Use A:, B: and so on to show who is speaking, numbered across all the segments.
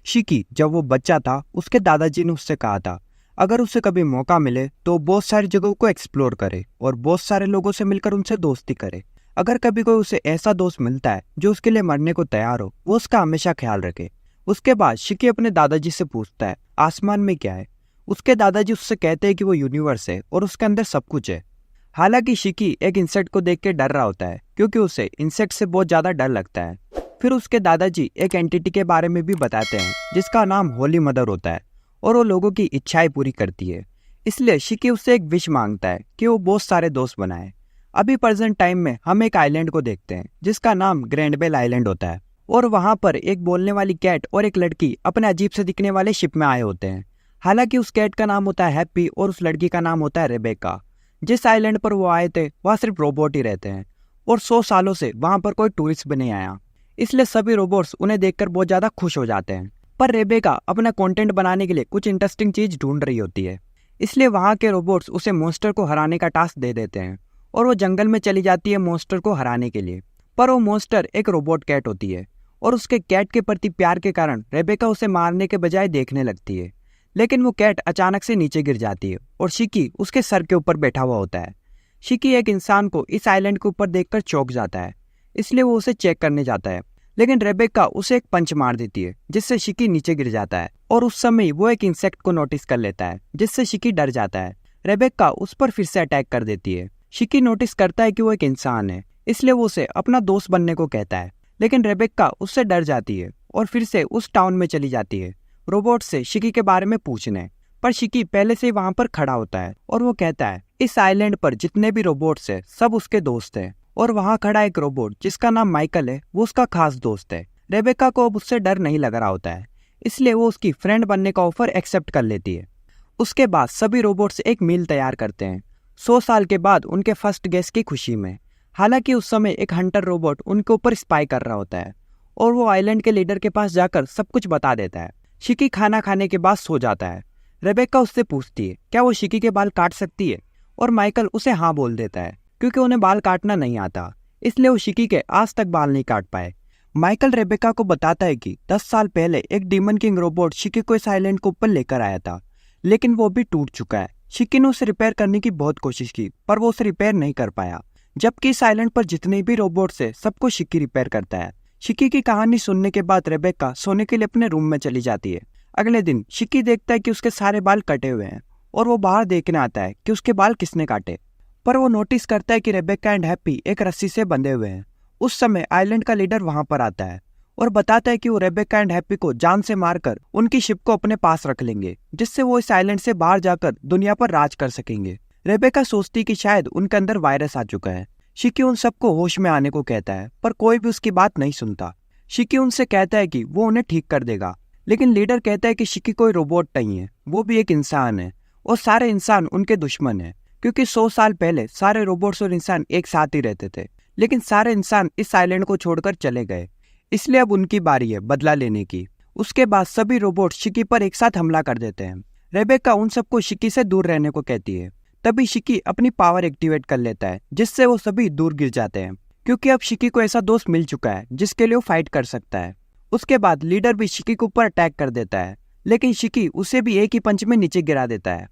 A: शिकी जब वो बच्चा था उसके दादाजी ने उससे कहा था अगर उसे कभी मौका मिले तो बहुत सारी जगहों को एक्सप्लोर करे और बहुत सारे लोगों से मिलकर उनसे दोस्ती करे। अगर कभी कोई उसे ऐसा दोस्त मिलता है जो उसके लिए मरने को तैयार हो वो उसका हमेशा ख्याल रखे। उसके बाद शिकी अपने दादाजी से पूछता है आसमान में क्या है। उसके दादाजी उससे कहते हैं कि वो यूनिवर्स है और उसके अंदर सब कुछ है। हालांकि शिकी एक इंसेक्ट को देख के डर रहा होता है क्योंकि उसे इंसेक्ट से बहुत ज्यादा डर लगता है। फिर उसके दादाजी एक एंटिटी के बारे में भी बताते हैं जिसका नाम होली मदर होता है और वो लोगों की इच्छाएं पूरी करती है। इसलिए शिकी उससे एक विश मांगता है कि वो बहुत सारे दोस्त बनाए। अभी प्रेजेंट टाइम में हम एक आइलैंड को देखते हैं जिसका नाम ग्रैंडबेल आइलैंड होता है और वहां पर एक बोलने वाली कैट और एक लड़की अपने अजीब से दिखने वाले शिप में आए होते हैं। हालांकि उस कैट का नाम होता है हैप्पी और उस लड़की का नाम होता है रेबेका। जिस आइलैंड पर वो आए थे वहाँ सिर्फ रोबोट ही रहते हैं और 100 सालों से वहां पर कोई टूरिस्ट भी नहीं आया। इसलिए सभी रोबोट्स उन्हें देखकर बहुत ज्यादा खुश हो जाते हैं। पर रेबेका अपना कंटेंट बनाने के लिए कुछ इंटरेस्टिंग चीज ढूंढ रही होती है। इसलिए वहां के रोबोट्स उसे मॉन्स्टर को हराने का टास्क दे देते हैं और वो जंगल में चली जाती है मॉन्स्टर को हराने के लिए। पर वो मॉन्स्टर एक रोबोट कैट होती है और उसके कैट के प्रति प्यार के कारण रेबेका उसे मारने के बजाय देखने लगती है। लेकिन वो कैट अचानक से नीचे गिर जाती है और शिकी उसके सर के ऊपर बैठा हुआ होता है। शिकी एक इंसान को इस आइलैंड के ऊपर देखकर चौंक जाता है, इसलिए वो उसे चेक करने जाता है। लेकिन रेबेका उसे एक पंच मार देती है जिससे शिकी नीचे गिर जाता है और उस समय वो एक इंसेक्ट को नोटिस कर लेता है जिससे शिकी डर जाता है। रेबेका उस पर फिर से अटैक कर देती है। शिकी नोटिस करता है कि वो एक इंसान है, इसलिए वो उसे अपना दोस्त बनने को कहता है। लेकिन रेबेका उससे डर जाती है और फिर से उस टाउन में चली जाती है रोबोट से शिकी के बारे में पूछने। पर शिकी पहले से वहां पर खड़ा होता है और वो कहता है इस आइलैंड पर जितने भी रोबोट्स है सब उसके दोस्त हैं और वहां खड़ा एक रोबोट जिसका नाम माइकल है वो उसका खास दोस्त है। रेबेका को अब उससे डर नहीं लग रहा होता है, इसलिए वो उसकी फ्रेंड बनने का ऑफर एक्सेप्ट कर लेती है। उसके बाद सभी रोबोट्स एक मील तैयार करते हैं 100 साल के बाद उनके फर्स्ट गेस्ट की खुशी में। हालांकि उस समय एक हंटर रोबोट उनके ऊपर स्पाई कर रहा होता है और वो आइलैंड के लीडर के पास जाकर सब कुछ बता देता है। शिकी खाना खाने के बाद सो जाता है। रेबेका उससे पूछती है क्या वो शिकी के बाल काट सकती है और माइकल उसे हाँ बोल देता है क्योंकि उन्हें बाल काटना नहीं आता, इसलिए वो शिकी के आज तक बाल नहीं काट पाए। माइकल रेबेका को बताता है कि 10 साल पहले एक डीमन किंग रोबोट शिकी को इस आइलैंड के ऊपर लेकर आया था, लेकिन वो भी टूट चुका है। शिकी ने उसे रिपेयर करने की बहुत कोशिश की पर वो उसे रिपेयर नहीं कर पाया, जबकि इस आइलैंड पर जितने भी रोबोट्स है सबको शिकी रिपेयर करता है। शिकी की कहानी सुनने के बाद रेबेका सोने के लिए अपने रूम में चली जाती है। अगले दिन शिकी देखता है कि उसके सारे बाल कटे हुए हैं और वो बाहर देखने आता है कि उसके बाल किसने काटे। पर वो नोटिस करता है कि रेबेका एंड हैप्पी एक रस्सी से बंधे हुए हैं। उस समय आइलैंड का लीडर वहां पर आता है और बताता है कि वो रेबेका एंड हैप्पी को जान से मारकर उनकी शिप को अपने पास रख लेंगे, जिससे वो इस आइलैंड से बाहर जाकर दुनिया पर राज कर सकेंगे। रेबेका सोचती कि शायद उनके अंदर वायरस आ चुका है। शिकी उन सबको होश में आने को कहता है पर कोई भी उसकी बात नहीं सुनता। शिकी उनसे कहता है कि वो उन्हें ठीक कर देगा, लेकिन लीडर कहता है कि शिकी कोई रोबोट नहीं है, वो भी एक इंसान है और सारे इंसान उनके दुश्मन है क्योंकि 100 साल पहले सारे रोबोट्स और इंसान एक साथ ही रहते थे, लेकिन सारे इंसान इस आइलैंड को छोड़कर चले गए, इसलिए अब उनकी बारी है बदला लेने की। उसके बाद सभी रोबोट शिकी पर एक साथ हमला कर देते हैं। रेबेका उन सबको शिकी से दूर रहने को कहती है। तभी शिकी अपनी पावर एक्टिवेट कर लेता है जिससे वो सभी दूर गिर जाते हैं क्योंकि अब शिकी को ऐसा दोस्त मिल चुका है जिसके लिए वो फाइट कर सकता है। उसके बाद लीडर भी शिकी के ऊपर अटैक कर देता है, लेकिन शिकी उसे भी एक ही पंच में नीचे गिरा देता है।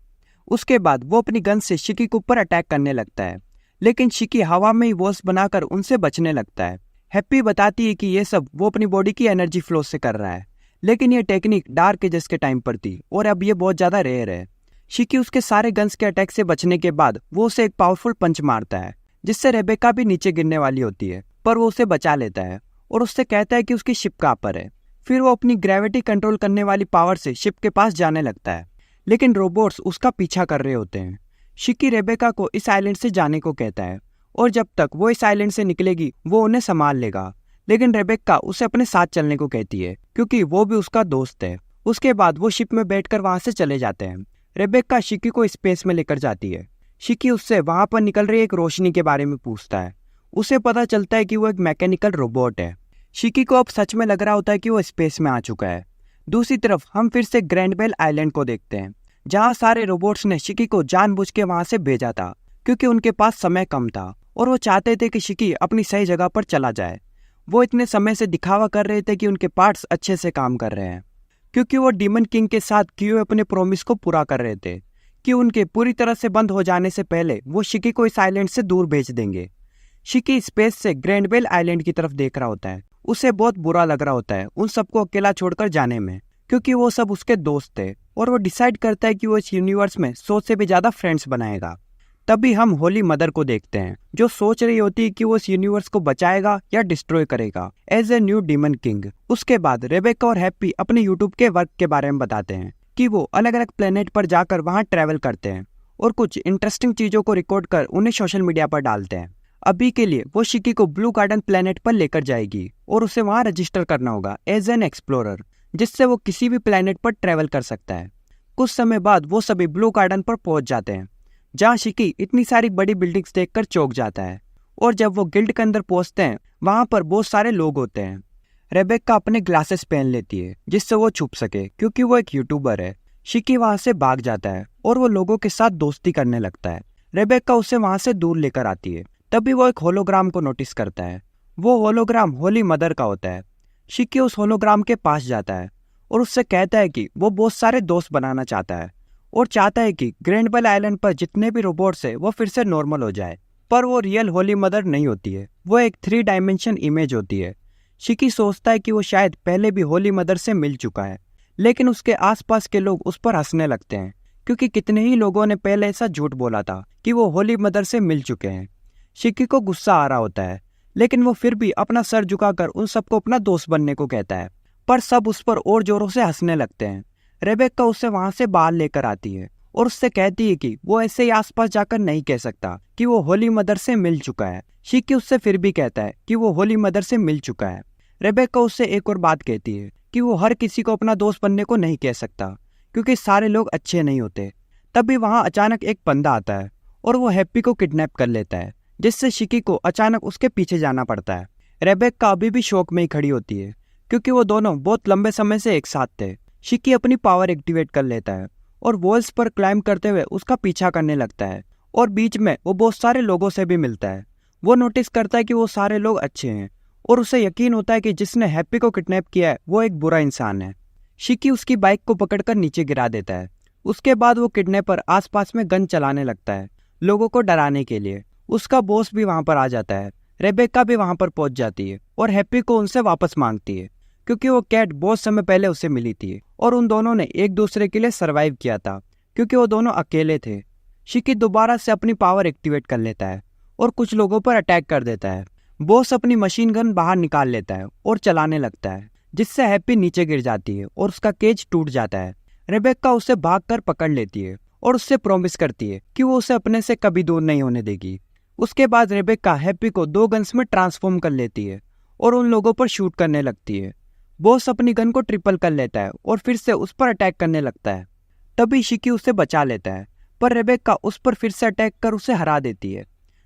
A: उसके बाद वो अपनी गन से शिकी के ऊपर अटैक करने लगता है, लेकिन शिकी हवा में ही वॉल्स बनाकर उनसे बचने लगता है। हैप्पी बताती है कि ये सब वो अपनी बॉडी की एनर्जी फ्लो से कर रहा है, लेकिन ये टेक्निक डार्क एजेस के टाइम पर थी और अब ये बहुत ज्यादा रेयर है। शिकी उसके सारे गन्स के अटैक से बचने के बाद वो उसे एक पावरफुल पंच मारता है जिससे रेबेका भी नीचे गिरने वाली होती है, पर वो उसे बचा लेता है और उससे कहता है कि उसकी शिप कहाँ पर है। फिर वो अपनी ग्रेविटी कंट्रोल करने वाली पावर से शिप के पास जाने लगता है, लेकिन रोबोट्स उसका पीछा कर रहे होते हैं। शिकी रेबेका को इस आइलैंड से जाने को कहता है और जब तक वो इस आइलैंड से निकलेगी वो उन्हें संभाल लेगा, लेकिन रेबेका उसे अपने साथ चलने को कहती है क्योंकि वो भी उसका दोस्त है। उसके बाद वो शिप में बैठकर वहां से चले जाते हैं। रेबेका शिकी को स्पेस में लेकर जाती है। शिकी उससे वहां पर निकल रही एक रोशनी के बारे में पूछता है। उसे पता चलता है कि वो एक मैकेनिकल रोबोट है। शिकी को अब सच में लग रहा होता है कि वो स्पेस में आ चुका है। दूसरी तरफ हम फिर से ग्रैंडबेल आइलैंड को देखते हैं जहां सारे रोबोट्स ने शिकी को जानबूझ के वहां से भेजा था क्योंकि उनके पास समय कम था और वो चाहते थे कि शिकी अपनी सही जगह पर चला जाए। वो इतने समय से दिखावा कर रहे थे कि उनके पार्ट्स अच्छे से काम कर रहे हैं। क्योंकि वो डीमन किंग के साथ किए हुए अपने प्रॉमिस को पूरा कर रहे थे कि उनके पूरी तरह से बंद हो जाने से पहले वो शिकी को इस आइलैंड से दूर भेज देंगे। शिकी स्पेस से ग्रैंड बेल आइलैंड की तरफ देख रहा होता है। उसे बहुत बुरा लग रहा होता है उन सबको अकेला छोड़कर जाने में, क्योंकि वो सब उसके दोस्त थे, और वो डिसाइड करता है कि वो इस यूनिवर्स में 100 से भी ज्यादा फ्रेंड्स बनाएगा। तभी हम होली मदर को देखते हैं जो सोच रही होती है कि वो इस यूनिवर्स को बचाएगा या डिस्ट्रॉय करेगा as a new demon king. उसके बाद रेबेका और हैप्पी अपने यूट्यूब के वर्क के बारे में बताते हैं कि वो अलग अलग प्लेनेट पर जाकर वहां ट्रैवल करते हैं और कुछ इंटरेस्टिंग चीजों को रिकॉर्ड कर उन्हें सोशल मीडिया पर डालते हैं। अभी के लिए वो शिकी को ब्लू गार्डन प्लेनेट पर लेकर जाएगी और उसे वहां रजिस्टर करना होगा एज एन एक्सप्लोरर, जिससे वो किसी भी प्लेनेट पर ट्रैवल कर सकता है। कुछ समय बाद वो सभी ब्लू गार्डन पर पहुंच जाते हैं, जहाँ शिकी इतनी सारी बड़ी बिल्डिंग्स देखकर चौंक जाता है। और जब वो गिल्ड के अंदर पहुंचते हैं वहां पर बहुत सारे लोग होते हैं। रेबेका अपने ग्लासेस पहन लेती है जिससे वो छुप सके, क्योंकि वो एक यूट्यूबर है। शिकी वहां से भाग जाता है और वो लोगों के साथ दोस्ती करने लगता है। रेबेका उसे वहां से दूर लेकर आती है। तभी वो एक होलोग्राम को नोटिस करता है। वो होलोग्राम होली मदर का होता है। शिकी उस होलोग्राम के पास जाता है और उससे कहता है कि वो बहुत सारे दोस्त बनाना चाहता है और चाहता है कि ग्रैंड बेल आइलैंड पर जितने भी रोबोट्स है वो फिर से नॉर्मल हो जाए। पर वो रियल होली मदर नहीं होती है, वो एक 3 डायमेंशन इमेज होती है। शिकी सोचता है कि वो शायद पहले भी होली मदर से मिल चुका है, लेकिन उसके आसपास के लोग उस पर हंसने लगते हैं, क्योंकि कितने ही लोगों ने पहले ऐसा झूठ बोला था कि वो होली मदर से मिल चुके हैं। शिकी को गुस्सा आ रहा होता है, लेकिन वो फिर भी अपना सर झुकाकर उन सबको अपना दोस्त बनने को कहता है, पर सब उस पर और जोरों से हंसने लगते हैं। रेबेका उसे वहां से बाहर लेकर आती है और उससे कहती है कि वो ऐसे ही आसपास जाकर नहीं कह सकता कि वो होली मदर से मिल चुका है। शिकी उससे फिर भी कहता है कि वो होली मदर से मिल चुका है। रेबेका उससे एक और बात कहती है कि वो हर किसी को अपना दोस्त बनने को नहीं कह सकता, क्योंकि सारे लोग अच्छे नहीं होते। तभी वहां अचानक एक बंदा आता है और वो हैप्पी को किडनैप कर लेता है, जिससे शिकी को अचानक उसके पीछे जाना पड़ता है। रेबेका अभी भी शौक में ही खड़ी होती है, क्योंकि वो दोनों बहुत लंबे समय से एक साथ थे। शिकी अपनी पावर एक्टिवेट कर लेता है और वॉल्स पर क्लाइंब करते हुए उसका पीछा करने लगता है, और बीच में वो बहुत सारे लोगों से भी मिलता है। वो नोटिस करता है कि वो सारे लोग अच्छे हैं और उसे यकीन होता है कि जिसने हैप्पी को किडनैप किया है वो एक बुरा इंसान है। शिकी उसकी बाइक को पकड़कर नीचे गिरा देता है। उसके बाद वो किडनैपर आसपास में गन चलाने लगता है लोगों को डराने के लिए। उसका बॉस भी वहां पर आ जाता है। रेबेका भी वहां पर पहुंच जाती है और हैप्पी को उनसे वापस मांगती है, क्योंकि वो कैट बहुत समय पहले उसे मिली थी और उन दोनों ने एक दूसरे के लिए सरवाइव किया था, क्योंकि वो दोनों अकेले थे। शिकी दोबारा से अपनी पावर एक्टिवेट कर लेता है और कुछ लोगों पर अटैक कर देता है। बॉस अपनी मशीन गन बाहर निकाल लेता है और चलाने लगता है, जिससे हैप्पी नीचे गिर जाती है और उसका केज टूट जाता है। रेबेका उसे भागकर पकड़ लेती है और उससे प्रॉमिस करती है कि वो उसे अपने से कभी दूर नहीं होने देगी। उसके बाद रेबेका हैप्पी को 2 गन्स में ट्रांसफॉर्म कर लेती है और उन लोगों पर शूट करने लगती है। बॉस अपनी गन को ट्रिपल कर लेता है और फिर से उस पर अटैक करने लगता है। तभी शिकी उसे बचा लेता है, पर रेबेका उस पर फिर से अटैक कर उसे हरा देती है,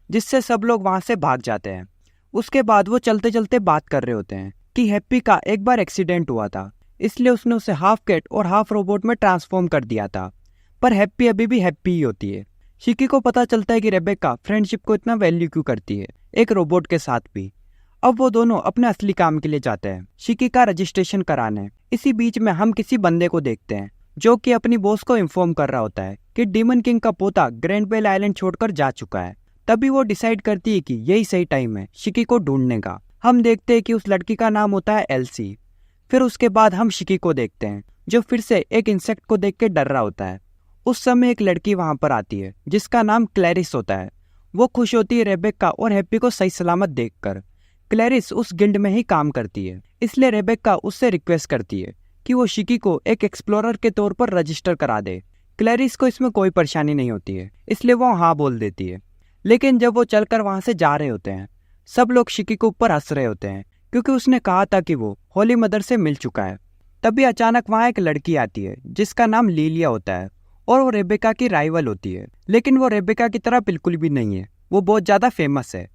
A: जिससे सब लोग वहां से भाग जाते हैं। उसके बाद वो चलते चलते बात कर रहे होते हैं कि हैप्पी का एक बार एक्सीडेंट हुआ था, इसलिए उसने उसे हाफ कैट और हाफ रोबोट में ट्रांसफॉर्म कर दिया था, पर हैप्पी अभी भी हैप्पी ही होती है। शिकी को पता चलता है कि रेबेका फ्रेंडशिप को इतना वैल्यू क्यों करती है, एक रोबोट के साथ भी। अब वो दोनों अपने असली काम के लिए जाते हैं, शिकी का रजिस्ट्रेशन कराने। इसी बीच में हम किसी बंदे को देखते हैं जो कि अपनी बॉस को इन्फॉर्म कर रहा होता है कि डीमन किंग का पोता ग्रैंड बेल आइलैंड छोड़कर जा चुका है। तभी वो डिसाइड करती है कि यही सही टाइम है शिकी को ढूंढने का। हम देखते हैं कि उस लड़की का नाम होता है एल्सी। फिर उसके बाद हम शिकी को देखते हैं जो फिर से एक इंसेक्ट को देख के डर रहा होता है। उस समय एक लड़की वहां पर आती है जिसका नाम क्लैरिस होता है। वो खुश होती है रेबेका और हैप्पी को सही सलामत देखकर। क्लैरिस उस गिल्ड में ही काम करती है, इसलिए रेबेका उससे रिक्वेस्ट करती है कि वो शिकी को एक एक्सप्लोरर के तौर पर रजिस्टर करा दे। क्लैरिस को इसमें कोई परेशानी नहीं होती है, इसलिए वो हाँ बोल देती है। लेकिन जब वो चलकर वहां से जा रहे होते हैं, सब लोग शिकी के ऊपर हंस रहे होते हैं, क्योंकि उसने कहा था कि वो होली मदर से मिल चुका है। तभी अचानक वहां एक लड़की आती है जिसका नाम लीलिया होता है और वो रेबेका की राइवल होती है। लेकिन वो रेबेका की तरह बिल्कुल भी नहीं है, वो बहुत ज्यादा फेमस है।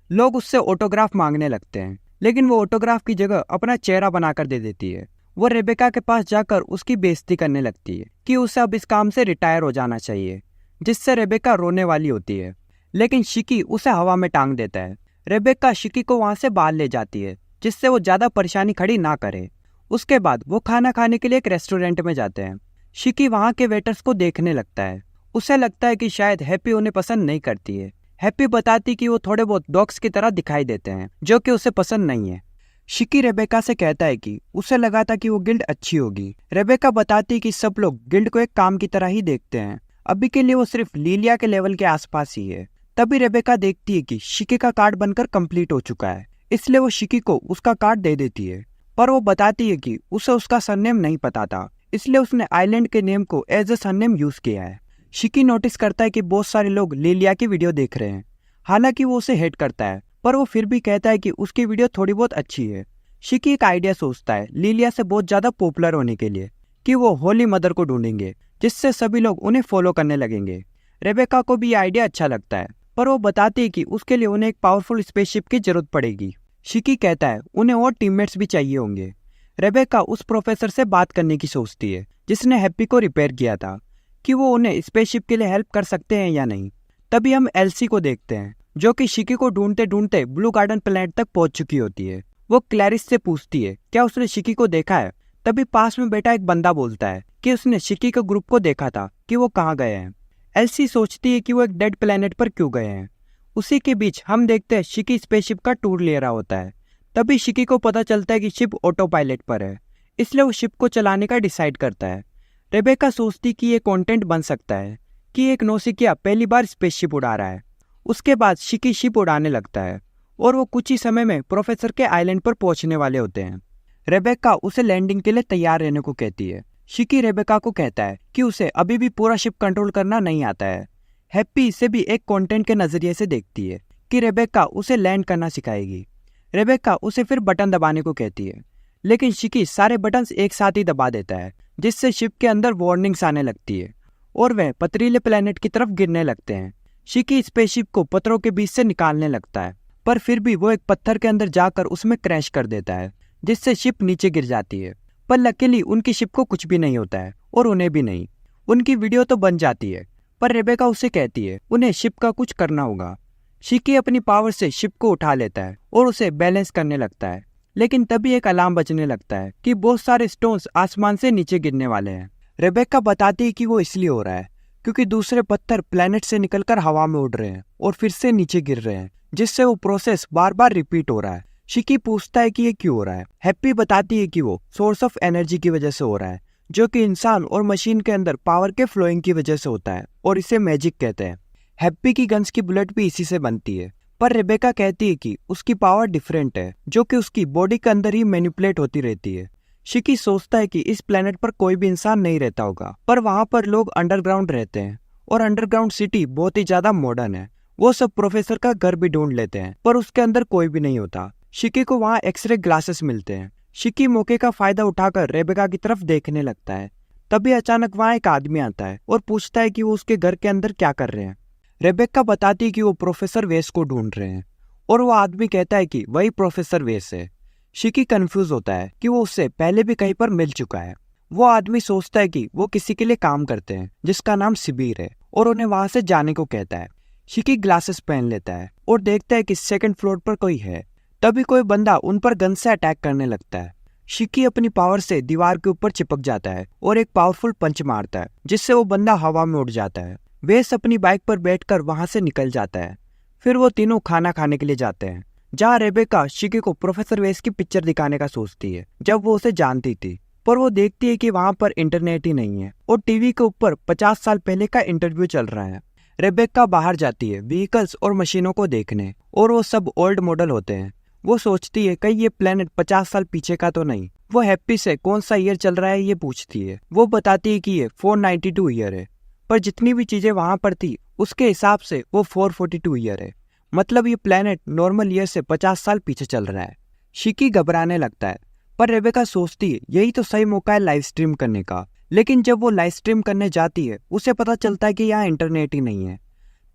A: लोग उससे ऑटोग्राफ मांगने लगते हैं, लेकिन वो ऑटोग्राफ की जगह अपना चेहरा बनाकर दे देती है। वो रेबेका के पास जाकर उसकी बेइज्जती करने लगती है कि उसे अब इस काम से रिटायर हो जाना चाहिए, जिससे रेबेका रोने वाली होती है। लेकिन शिकी उसे हवा में टांग देता है। रेबेका शिकी को वहां से बाहर ले जाती है, जिससे वो ज्यादा परेशानी खड़ी ना करे। उसके बाद वो खाना खाने के लिए एक रेस्टोरेंट में जाते हैं। शिकी वहाँ के वेटर्स को देखने लगता है। उसे लगता है कि शायद हैप्पी उन्हें पसंद नहीं करती है। हैप्पी बताती कि वो थोड़े बहुत डॉग्स की तरह दिखाई देते हैं जो कि उसे पसंद नहीं है। शिकी रेबेका से कहता है कि उसे लगा था कि वो गिल्ड अच्छी होगी। रेबेका बताती है कि सब लोग गिल्ड को एक काम की तरह ही देखते हैं। अभी के लिए वो सिर्फ लीलिया के लेवल के आसपास ही है। तभी रेबेका देखती है कि शिकी का कार्ड बनकर कंप्लीट हो चुका है, इसलिए वो शिकी को उसका कार्ड दे देती है। पर वो बताती है कि उसे उसका सरनेम नहीं पता था, इसलिए उसने आइलैंड के नेम को एज ए सरनेम यूज किया है। शिकी नोटिस करता है कि बहुत सारे लोग लीलिया की वीडियो देख रहे हैं। हालांकि वो उसे हेट करता है, पर वो फिर भी कहता है कि उसकी वीडियो थोड़ी बहुत अच्छी है। शिकी एक आइडिया सोचता है लीलिया से बहुत ज्यादा पॉपुलर होने के लिए कि वो होली मदर को ढूंढेंगे, जिससे सभी लोग उन्हें फॉलो करने लगेंगे। रेबेका को भी ये आइडिया अच्छा लगता है, पर वो बताती है कि उसके लिए उन्हें एक पावरफुल स्पेसशिप की जरूरत पड़ेगी। शिकी कहता है उन्हें और टीममेट्स भी चाहिए होंगे। रेबेका उस प्रोफेसर से बात करने की सोचती है जिसने हैप्पी को रिपेयर किया था, कि वो उन्हें स्पेसशिप के लिए हेल्प कर सकते हैं या नहीं। तभी हम एल्सी को देखते हैं जो कि शिकी को ढूंढते ढूंढते ब्लू गार्डन प्लेनेट तक पहुंच चुकी होती है। वो क्लैरिस से पूछती है क्या उसने शिकी को देखा है। तभी पास में बैठा एक बंदा बोलता है कि उसने शिकी के ग्रुप को देखा था कि वो कहाँ गए हैं। एल्सी सोचती है कि वो एक डेड प्लेनेट पर क्यों गए हैं। उसी के बीच हम देखते हैं शिकी स्पेसशिप का टूर ले रहा होता है। तभी शिकी को पता चलता है कि शिप ऑटो पायलट पर है, इसलिए वो शिप को चलाने का डिसाइड करता है। रेबेका सोचती कि ये कंटेंट बन सकता है कि एक नौसिखिया पहली बार स्पेसशिप उड़ा रहा है। उसके बाद शिकी शिप उड़ाने लगता है और वो कुछ ही समय में प्रोफेसर के आइलैंड पर पहुंचने वाले होते हैं। रेबेका उसे लैंडिंग के लिए तैयार रहने को कहती है। शिकी रेबेका को कहता है कि उसे अभी भी पूरा शिप कंट्रोल करना नहीं आता है। हैप्पी इसे भी एक कंटेंट के नजरिए से देखती है कि रेबेका उसे लैंड करना सिखाएगी। रेबेका उसे फिर बटन दबाने को कहती है, लेकिन शिकी सारे बटन्स एक साथ ही दबा देता है, जिससे शिप के अंदर वार्निंग्स आने लगती है और वह पथरीले प्लेनेट की तरफ गिरने लगते हैं। शिकी स्पेसशिप को पत्थरों के बीच से निकालने लगता है, पर फिर भी वो एक पत्थर के अंदर जाकर उसमें क्रैश कर देता है, जिससे शिप नीचे गिर जाती है। पर लकीली उनकी शिप को कुछ भी नहीं होता है और उन्हें भी नहीं। उनकी वीडियो तो बन जाती है, पर रेबेका उसे कहती है उन्हें शिप का कुछ करना होगा। शिकी अपनी पावर से शिप को उठा लेता है और उसे बैलेंस करने लगता है, लेकिन तभी एक अलार्म बजने लगता है कि बहुत सारे स्टोन्स आसमान से नीचे गिरने वाले हैं। रेबेका बताती है कि वो इसलिए हो रहा है क्योंकि दूसरे पत्थर प्लेनेट से निकलकर हवा में उड़ रहे हैं और फिर से नीचे गिर रहे हैं, जिससे वो प्रोसेस बार बार रिपीट हो रहा है। शिकी पूछता है कि ये क्यों हो रहा है। हैप्पी बताती है कि वो सोर्स ऑफ एनर्जी की वजह से हो रहा है, जो कि इंसान और मशीन के अंदर पावर के फ्लोइंग की वजह से होता है और इसे मैजिक कहते हैं। हैप्पी की गन्स की बुलेट भी इसी से बनती है, पर रेबेका कहती है कि उसकी पावर डिफरेंट है, जो कि उसकी बॉडी के अंदर ही मैनिपुलेट होती रहती है। शिकी सोचता है कि इस प्लेनेट पर कोई भी इंसान नहीं रहता होगा, पर वहां पर लोग अंडरग्राउंड रहते हैं और अंडरग्राउंड सिटी बहुत ही ज्यादा मॉडर्न है। वो सब प्रोफेसर का घर भी ढूंढ लेते हैं, पर उसके अंदर कोई भी नहीं होता। शिकी को वहाँ एक्सरे ग्लासेस मिलते हैं। शिकी मौके का फायदा उठाकर रेबेका की तरफ देखने लगता है। तभी अचानक वहाँ एक आदमी आता है और पूछता है कि वो उसके घर के अंदर क्या कर रहे हैं। रेबेका बताती है कि वो प्रोफेसर वेस को ढूंढ रहे हैं और वो आदमी कहता है कि वही प्रोफेसर वेस है। शिकी कंफ्यूज होता है कि वो उससे पहले भी कहीं पर मिल चुका है। वो आदमी सोचता है कि वो किसी के लिए काम करते हैं जिसका नाम सिबीर है और उन्हें वहां से जाने को कहता है। शिकी ग्लासेस पहन लेता है और देखता है कि सेकंड फ्लोर पर कोई है। तभी कोई बंदा उन पर गन से अटैक करने लगता है। शिकी अपनी पावर से दीवार के ऊपर चिपक जाता है और एक पावरफुल पंच मारता है, जिससे वो बंदा हवा में उड़ जाता है। वेस अपनी बाइक पर बैठकर वहां से निकल जाता है। फिर वो तीनों खाना खाने के लिए जाते हैं, जहाँ रेबेका शिकी को प्रोफेसर वेस की पिक्चर दिखाने का सोचती है, जब वो उसे जानती थी। पर वो देखती है कि वहां पर इंटरनेट ही नहीं है और टीवी के ऊपर 50 साल पहले का इंटरव्यू चल रहा है। रेबेका बाहर जाती है व्हीकल्स और मशीनों को देखने, और वो सब ओल्ड मॉडल होते हैं। वो सोचती है कहीं ये प्लेनेट 50 साल पीछे का तो नहीं। वो हैप्पी से कौन सा ईयर चल रहा है ये पूछती है। वो बताती है कि ये 492 ईयर है, पर जितनी भी चीजें वहां पर थी उसके हिसाब से वो 442 ईयर है। मतलब ये प्लेनेट नॉर्मल ईयर से 50 साल पीछे चल रहा है। शिकी घबराने लगता है, पर रेबेका सोचती है यही तो सही मौका है लाइव स्ट्रीम करने का। लेकिन जब वो लाइव स्ट्रीम करने जाती है उसे पता चलता है कि यहाँ इंटरनेट ही नहीं है।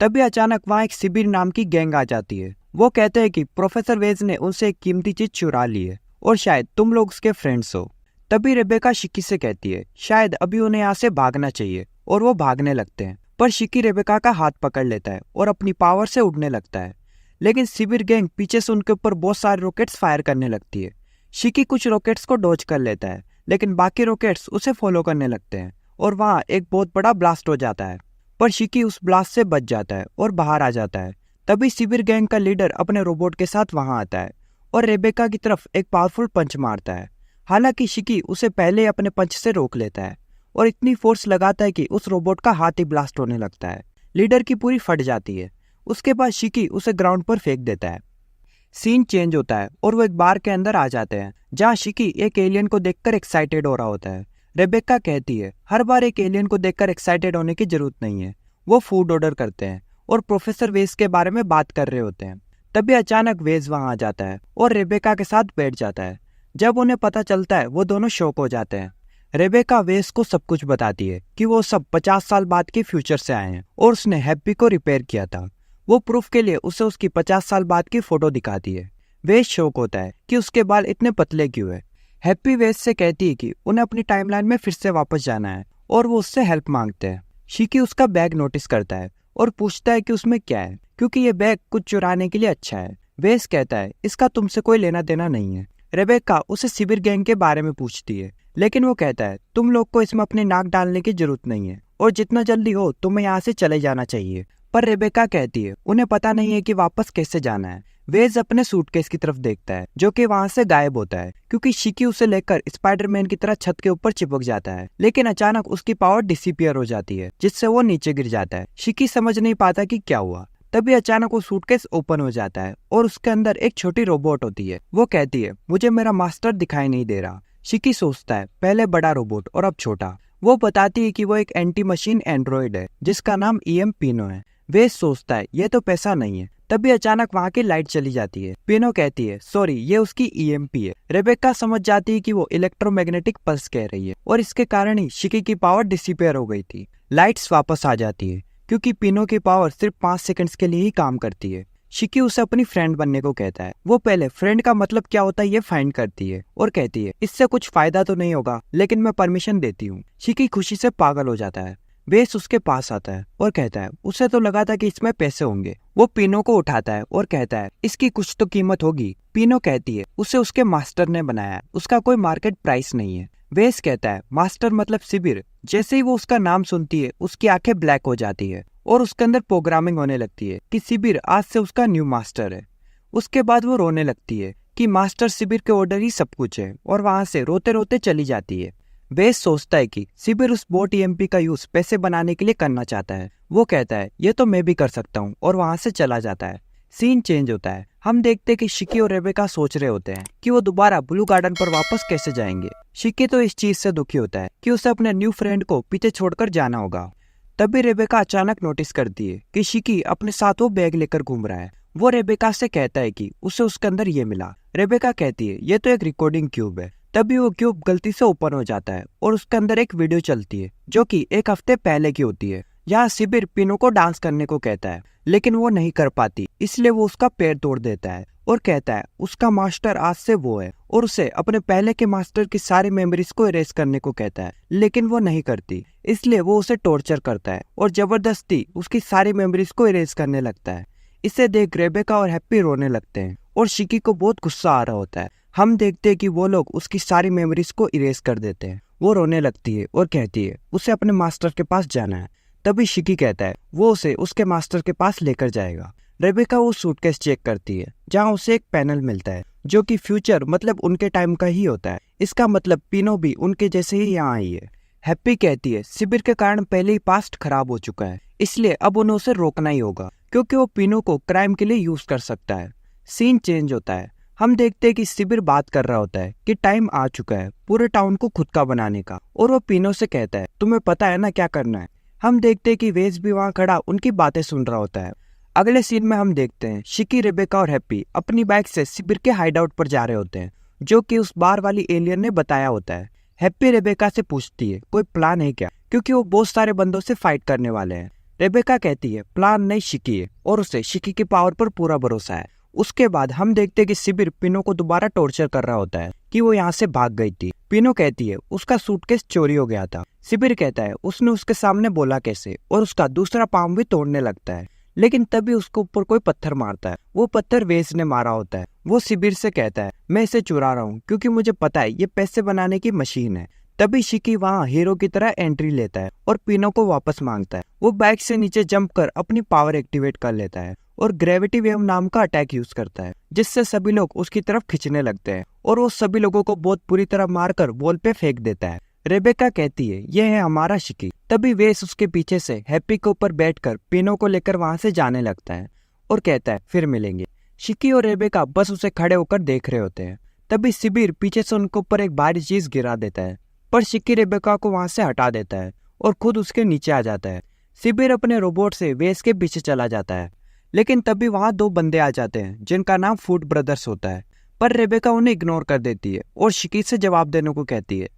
A: तभी अचानक वहाँ एक सिबिर नाम की गैंग आ जाती है। वो कहते हैं कि प्रोफेसर वेज ने उनसे एक कीमती चीज चुरा ली है और शायद तुम लोग उसके फ्रेंड्स हो। तभी रेबेका शिकी से कहती है शायद अभी उन्हें यहाँ से भागना चाहिए, और वो भागने लगते हैं। पर शिकी रेबेका का हाथ पकड़ लेता है और अपनी पावर से उड़ने लगता है। लेकिन सिबिर गैंग पीछे से उनके ऊपर बहुत सारे रॉकेट्स फायर करने लगती है। शिकी कुछ रॉकेट्स को डॉज कर लेता है, लेकिन बाकी रॉकेट्स उसे फॉलो करने लगते हैं और वहाँ एक बहुत बड़ा ब्लास्ट हो जाता है। पर शिकी उस ब्लास्ट से बच जाता है और बाहर आ जाता है। तभी सिबिर गैंग का लीडर अपने रोबोट के साथ वहां आता है और रेबेका की तरफ एक पावरफुल पंच मारता है। हालांकि शिकी उसे पहले ही अपने पंच से रोक लेता है और इतनी फोर्स लगाता है कि उस रोबोट का हाथ ही ब्लास्ट होने लगता है। लीडर की पूरी फट जाती है। उसके बाद शिकी उसे ग्राउंड पर फेंक देता है। सीन चेंज होता है और वो एक बार के अंदर आ जाते हैं जहाँ शिकी एक एलियन को देखकर एक्साइटेड हो रहा होता है। रेबेका कहती है हर बार एक एलियन को देखकर एक्साइटेड होने की जरूरत नहीं है। वो फूड ऑर्डर करते हैं और प्रोफेसर वेज के बारे में बात कर रहे होते हैं। तभी अचानक वेज वहां आ जाता है और रेबेका के साथ बैठ जाता है। जब उन्हें पता चलता है वो दोनों शॉक हो जाते हैं। रेबेका वेज को सब कुछ बताती है कि वो सब 50 साल बाद के फ्यूचर से आए हैं और उसने हैप्पी को रिपेयर किया था। वो प्रूफ के लिए उसे उसकी 50 साल बाद की फोटो दिखाती है। वेज शॉक होता है कि उसके बाल इतने पतले क्यों है। हैप्पी वेज से कहती है कि उन्हें अपनी टाइमलाइन में फिर से वापस जाना है और वो उससे हेल्प मांगते हैं। शिकी उसका बैग नोटिस करता है और पूछता है कि उसमें क्या है, क्योंकि ये बैग कुछ चुराने के लिए अच्छा है। वेस कहता है इसका तुमसे कोई लेना देना नहीं है। रेबेका उसे सिबिर गैंग के बारे में पूछती है, लेकिन वो कहता है तुम लोग को इसमें अपनी नाक डालने की जरूरत नहीं है और जितना जल्दी हो तुम्हें यहाँ से चले जाना चाहिए। पर रेबेका कहती है उन्हें पता नहीं है कि वापस कैसे जाना है। वेज अपने सूटकेस की तरफ देखता है जो कि वहां से गायब होता है, क्योंकि शिकी उसे लेकर स्पाइडरमैन की तरह छत के ऊपर चिपक जाता है। लेकिन अचानक उसकी पावर डिसअपीयर हो जाती है जिससे वो नीचे गिर जाता है। शिकी समझ नहीं पाता कि क्या हुआ। तभी अचानक वो सूटकेस ओपन हो जाता है और उसके अंदर एक छोटी रोबोट होती है। वो कहती है मुझे मेरा मास्टर दिखाई नहीं दे रहा। शिकी सोचता है पहले बड़ा रोबोट और अब छोटा। वो बताती है कि वो एक एंटी मशीन एंड्रॉइड है जिसका नाम ईएम पिनो है। वेस सोचता है ये तो पैसा नहीं है। तभी अचानक वहाँ की लाइट चली जाती है। पिनो कहती है सॉरी ये उसकी ईएमपी है। रेबेका समझ जाती है कि वो इलेक्ट्रोमैग्नेटिक पल्स कह रही है और इसके कारण ही शिकी की पावर डिसअपीयर हो गई थी। लाइट्स वापस आ जाती है क्योंकि पिनो की पावर सिर्फ 5 सेकंड्स के लिए ही काम करती है। शिकी उसे अपनी फ्रेंड बनने को कहता है। वो पहले फ्रेंड का मतलब क्या होता है ये फाइंड करती है और कहती है इससे कुछ फायदा तो नहीं होगा लेकिन मैं परमिशन देती हूँ। शिकी खुशी से पागल हो जाता है। वेस उसके पास आता है और कहता है उसे तो लगा था कि इसमें पैसे होंगे। वो पिनो को उठाता है और कहता है इसकी कुछ तो कीमत होगी। पिनो कहती है उसे उसके मास्टर ने बनाया, उसका कोई मार्केट प्राइस नहीं है। वेस कहता है मास्टर मतलब सिबिर। जैसे ही वो उसका नाम सुनती है उसकी आंखें ब्लैक हो जाती है और उसके अंदर प्रोग्रामिंग होने लगती है कि सिबिर आज से उसका न्यू मास्टर है। उसके बाद वो रोने लगती है कि मास्टर सिबिर के ऑर्डर ही सब कुछ है और वहां से रोते रोते चली जाती है। वेस सोचता है कि सिबिर उस बोट ईएमपी का यूज पैसे बनाने के लिए करना चाहता है। वो कहता है ये तो मैं भी कर सकता हूँ और वहां से चला जाता है। सीन चेंज होता है। हम देखते हैं कि शिकी और रेबेका सोच रहे होते हैं कि वो दोबारा ब्लू गार्डन पर वापस कैसे जाएंगे। शिकी तो इस चीज से दुखी होता है कि उसे अपने न्यू फ्रेंड को पीछे छोड़कर जाना होगा। तभी रेबेका अचानक नोटिस करती है कि शिकी अपने साथ वो बैग लेकर घूम रहा है। वो रेबेका से कहता है कि उसे उसके अंदर ये मिला। रेबेका कहती है ये तो एक रिकॉर्डिंग क्यूब है। तभी वो क्यूब गलती से ओपन हो जाता है और उसके अंदर एक वीडियो चलती है जो कि 1 हफ्ते पहले की होती है। यहाँ सिबिर पिनो को डांस करने को कहता है लेकिन वो नहीं कर पाती, इसलिए वो उसका पैर तोड़ देता है और कहता है उसका मास्टर आज से वो है और उसे अपने पहले के मास्टर की सारी मेमोरीज को इरेज करने को कहता है। लेकिन वो नहीं करती, इसलिए वो उसे टॉर्चर करता है और जबरदस्ती उसकी सारी मेमोरीज को इरेज करने लगता है। इसे देख रेबेका और हैप्पी रोने लगते हैं और शिकी को बहुत गुस्सा आ रहा होता है। हम देखते हैं कि वो लोग उसकी सारी मेमोरीज को इरेज कर देते हैं। वो रोने लगती है और कहती है उसे अपने मास्टर के पास जाना है। तभी शिकी कहता है वो उसे उसके मास्टर के पास लेकर जाएगा। रेबेका वो सूटकेस चेक करती है जहाँ उसे एक पैनल मिलता है जो कि फ्यूचर मतलब उनके टाइम का ही होता है। इसका मतलब पिनो भी उनके जैसे ही यहाँ आई है। हैप्पी कहती है सिबिर के कारण पहले ही पास्ट खराब हो चुका है, इसलिए अब उन्हें उसे रोकना ही होगा क्योंकि वो पिनो को क्राइम के लिए यूज कर सकता है। सीन चेंज होता है। हम देखते हैं कि सिबिर बात कर रहा होता है कि टाइम आ चुका है पूरे टाउन को खुद का बनाने का और वो पिनो से कहता है तुम्हें पता है ना क्या करना है। हम देखते हैं कि वेज भी वहाँ खड़ा उनकी बातें सुन रहा होता है। अगले सीन में हम देखते हैं शिकी, रेबेका और हैप्पी अपनी बाइक से सिबिर के हाइडआउट पर जा रहे होते हैं जो कि उस बार वाली एलियन ने बताया होता है। हैप्पी रेबेका से पूछती है कोई प्लान है क्या, क्योंकि वो बहुत सारे बंदों से फाइट करने वाले हैं। रेबेका कहती है प्लान नहीं शिकी है और उसे शिकी की पावर पर पूरा भरोसा है। उसके बाद हम देखते हैं कि सिबिर पिनो को दोबारा टॉर्चर कर रहा होता है कि वो यहाँ से भाग गई थी। पिनो कहती है उसका सूटकेस चोरी हो गया था। सिबिर कहता है उसने उसके सामने बोला कैसे और उसका दूसरा पाम भी तोड़ने लगता है। लेकिन तभी उसके ऊपर कोई पत्थर मारता है। वो पत्थर वेस ने मारा होता है। वो सिबिर से कहता है, मैं इसे चुरा रहा हूँ क्योंकि मुझे पता है ये पैसे बनाने की मशीन है। तभी शिकी वहाँ हीरो की तरह एंट्री लेता है और पिनो को वापस मांगता है। वो बाइक से नीचे जंप कर अपनी पावर एक्टिवेट कर लेता है और ग्रेविटी वेव नाम का अटैक यूज करता है, जिससे सभी लोग उसकी तरफ खींचने लगते हैं और वो सभी लोगों को बहुत बुरी तरह मारकर वॉल पे फेंक देता है। रेबेका कहती है, यह है हमारा शिकी। तभी वेस उसके पीछे से हैप्पी के ऊपर बैठकर पिनो को लेकर वहां से जाने लगता है और कहता है फिर मिलेंगे। शिकी और रेबेका बस उसे खड़े होकर देख रहे होते हैं। तभी सिबिर पीछे से उनके ऊपर एक भारी चीज गिरा देता है, पर शिकी रेबेका को वहां से हटा देता है और खुद उसके नीचे आ जाता है। सिबिर अपने रोबोट से वेस के पीछे चला जाता है, लेकिन तभी वहां दो बंदे आ जाते हैं जिनका नाम फूड ब्रदर्स होता है, पर रेबेका उन्हें इग्नोर कर देती है और शिकी से जवाब देने को कहती है।